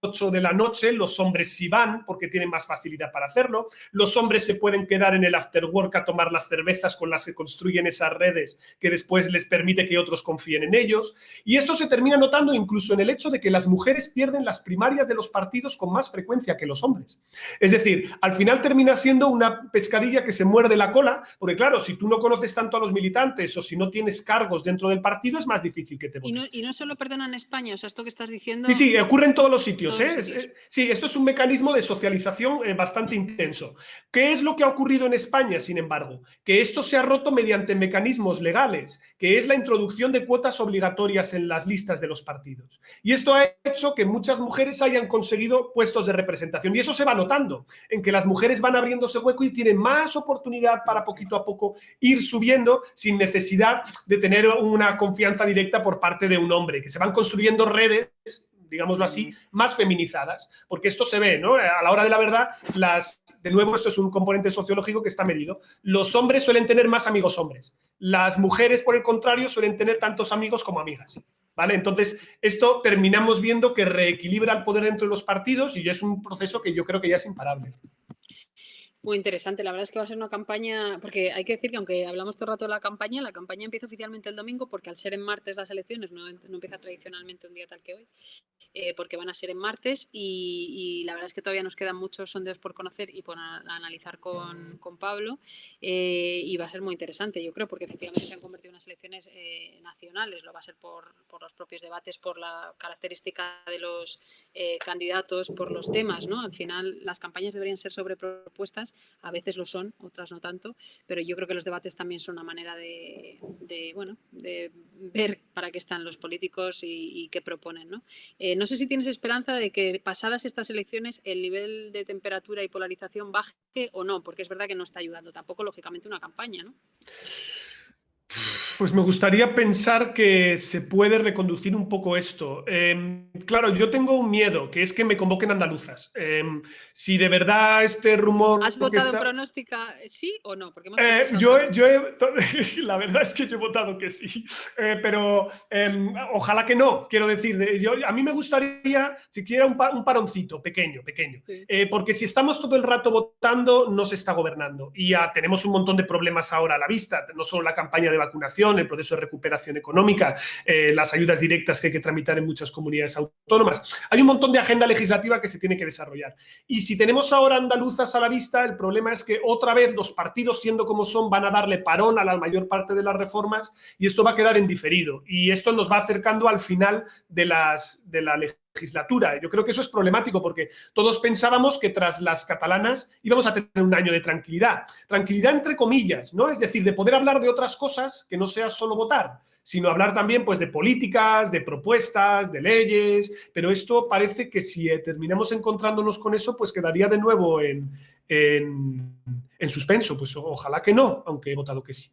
8 de la noche, los hombres sí van porque tienen más facilidad para hacerlo, los hombres se pueden quedar en el after work a tomar las cervezas con las que construyen esas redes que después les permite que otros confíen en ellos, y esto se termina notando incluso en el hecho de que las mujeres pierden las primarias de los partidos con más frecuencia que los hombres. Es decir, al final termina siendo una pescadilla que se muerde la cola, porque claro, si tú no conoces tanto a los militantes o si no tienes cargos dentro del partido, es más difícil que te voten. Y no solo, perdona, en España, o sea, esto que estás diciendo... Sí, ocurre en todos los sitios. Sí, esto es un mecanismo de socialización bastante intenso. ¿Qué es lo que ha ocurrido en España, sin embargo? Que esto se ha roto mediante mecanismos legales, que es la introducción de cuotas obligatorias en las listas de los partidos. Y esto ha hecho que muchas mujeres hayan conseguido puestos de representación. Y eso se va notando, en que las mujeres van abriéndose hueco y tienen más oportunidad para poquito a poco ir subiendo sin necesidad de tener una confianza directa por parte de un hombre, que se van construyendo redes, digámoslo así, más feminizadas, porque esto se ve, ¿no? A la hora de la verdad, de nuevo, esto es un componente sociológico que está medido. Los hombres suelen tener más amigos hombres. Las mujeres, por el contrario, suelen tener tantos amigos como amigas, ¿vale? Entonces, esto terminamos viendo que reequilibra el poder dentro de los partidos y es un proceso que yo creo que ya es imparable. Muy interesante, la verdad es que va a ser una campaña, porque hay que decir que aunque hablamos todo el rato de la campaña empieza oficialmente el domingo, porque al ser en martes las elecciones no empieza tradicionalmente un día tal que hoy, porque van a ser en martes y la verdad es que todavía nos quedan muchos sondeos por conocer y por analizar con Pablo, y va a ser muy interesante, yo creo, porque efectivamente se han convertido en unas elecciones nacionales, lo va a ser por los propios debates, por la característica de los candidatos, por los temas, ¿no? Al final las campañas deberían ser sobre propuestas, a veces lo son, otras no tanto, pero yo creo que los debates también son una manera de ver para qué están los políticos y qué proponen, ¿no? No sé si tienes esperanza de que pasadas estas elecciones el nivel de temperatura y polarización baje o no, porque es verdad que no está ayudando tampoco, lógicamente, una campaña, ¿no? Pues me gustaría pensar que se puede reconducir un poco esto. Claro, yo tengo un miedo, que es que me convoquen andaluzas. Si de verdad este rumor... ¿Has votado pronóstica sí o no? Porque la verdad es que yo he votado que sí, pero ojalá que no, quiero decir. A mí me gustaría siquiera un paroncito pequeño, sí. Porque si estamos todo el rato votando, no se está gobernando. Y ya tenemos un montón de problemas ahora a la vista, no solo la campaña de vacunación, el proceso de recuperación económica, las ayudas directas que hay que tramitar en muchas comunidades autónomas. Hay un montón de agenda legislativa que se tiene que desarrollar. Y si tenemos ahora andaluzas a la vista, el problema es que otra vez los partidos, siendo como son, van a darle parón a la mayor parte de las reformas y esto va a quedar en diferido. Y esto nos va acercando al final de la legislatura. Yo creo que eso es problemático porque todos pensábamos que tras las catalanas íbamos a tener un año de tranquilidad. Tranquilidad entre comillas, ¿no? Es decir, de poder hablar de otras cosas que no sea solo votar, sino hablar también pues, de políticas, de propuestas, de leyes, pero esto parece que si terminamos encontrándonos con eso, pues quedaría de nuevo en suspenso. Pues ojalá que no, aunque he votado que sí.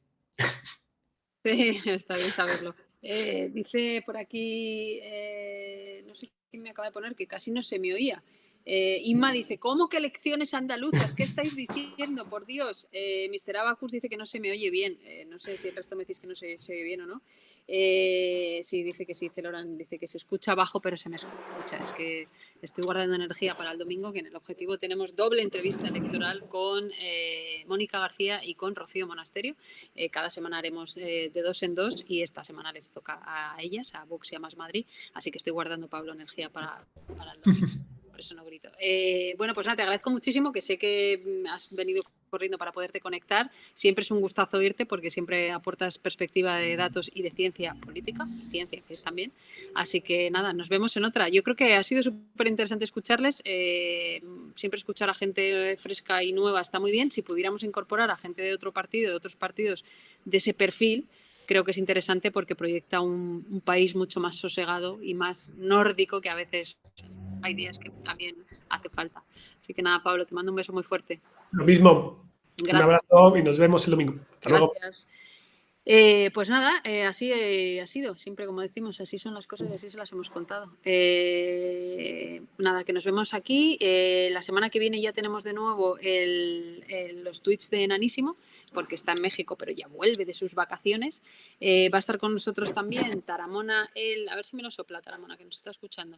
Sí, está bien saberlo. Dice por aquí no sé quién me acaba de poner, que casi no se me oía. Inma dice, ¿cómo que elecciones andaluzas? ¿Qué estáis diciendo? Por Dios. Mr. Abacus dice que no se me oye bien. No sé si el resto me decís que no se oye bien o no. Sí, dice que sí, Celoran dice que se escucha bajo, pero se me escucha. Es que estoy guardando energía para el domingo, que en el objetivo tenemos doble entrevista electoral con Mónica García y con Rocío Monasterio. Cada semana haremos de 2 en 2 y esta semana les toca a ellas, a Vox y a Más Madrid. Así que estoy guardando, Pablo, energía para el domingo. Por eso no grito. Bueno, pues nada, te agradezco muchísimo, que sé que has venido corriendo para poderte conectar. Siempre es un gustazo oírte porque siempre aportas perspectiva de datos y de ciencia política, ciencia que es también. Así que nada, nos vemos en otra. Yo creo que ha sido súper interesante escucharles. Siempre escuchar a gente fresca y nueva está muy bien. Si pudiéramos incorporar a gente de otro partido, de otros partidos de ese perfil, creo que es interesante porque proyecta un país mucho más sosegado y más nórdico, que a veces hay días que también hace falta. Así que nada, Pablo, te mando un beso muy fuerte. Lo mismo. Gracias. Un abrazo y nos vemos el domingo. Hasta luego. Gracias. Pues nada, así ha sido, siempre como decimos, así son las cosas y así se las hemos contado. Nada, que nos vemos aquí. La semana que viene ya tenemos de nuevo los tweets de Enanísimo, porque está en México, pero ya vuelve de sus vacaciones. Va a estar con nosotros también Taramona, a ver si me lo sopla Taramona, que nos está escuchando.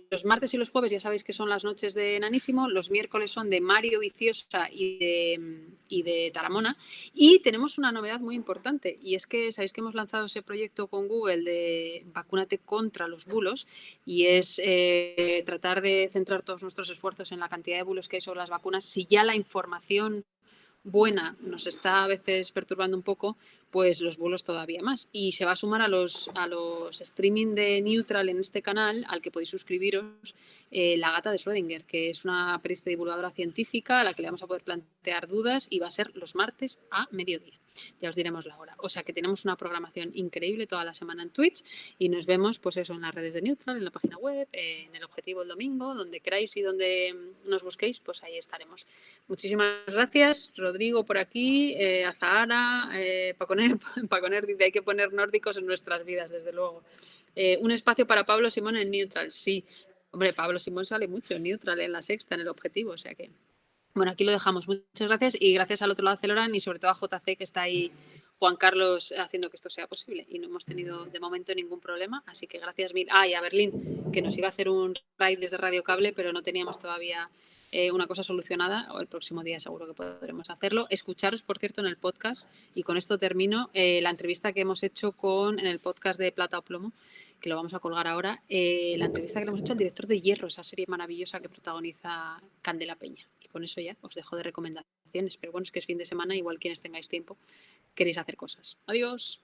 Los martes y los jueves ya sabéis que son las noches de Enanísimo, los miércoles son de Mario Viciosa y de Taramona, y tenemos una novedad muy importante, y es que sabéis que hemos lanzado ese proyecto con Google de Vacúnate contra los bulos, y es tratar de centrar todos nuestros esfuerzos en la cantidad de bulos que hay sobre las vacunas. Si ya la información buena nos está a veces perturbando un poco, pues los bulos todavía más. Y se va a sumar a los streaming de Neutral en este canal, al que podéis suscribiros, La Gata de Schrödinger, que es una periodista divulgadora científica a la que le vamos a poder plantear dudas, y va a ser los martes a mediodía. Ya os diremos la hora. O sea que tenemos una programación increíble toda la semana en Twitch, y nos vemos pues eso en las redes de Neutral, en la página web, en el Objetivo el domingo, donde queráis y donde nos busquéis, pues ahí estaremos. Muchísimas gracias. Rodrigo por aquí, Azahara, Paconer dice, hay que poner nórdicos en nuestras vidas, desde luego. Un espacio para Pablo Simón en Neutral, sí. Hombre, Pablo Simón sale mucho en Neutral, en La Sexta, en el Objetivo, o sea que... Bueno, aquí lo dejamos. Muchas gracias, y gracias al otro lado de Celoran y sobre todo a JC, que está ahí, Juan Carlos, haciendo que esto sea posible, y no hemos tenido de momento ningún problema, así que gracias mil. Y a Berlín, que nos iba a hacer un raid desde Radio Cable, pero no teníamos todavía una cosa solucionada. O el próximo día seguro que podremos hacerlo. Escucharos, por cierto, en el podcast, y con esto termino, la entrevista que hemos hecho en el podcast de Plata o Plomo, que lo vamos a colgar ahora, la entrevista que le hemos hecho al director de Hierro, esa serie maravillosa que protagoniza Candela Peña. Con eso ya os dejo de recomendaciones, pero bueno, es que es fin de semana, igual quienes tengáis tiempo queréis hacer cosas. Adiós.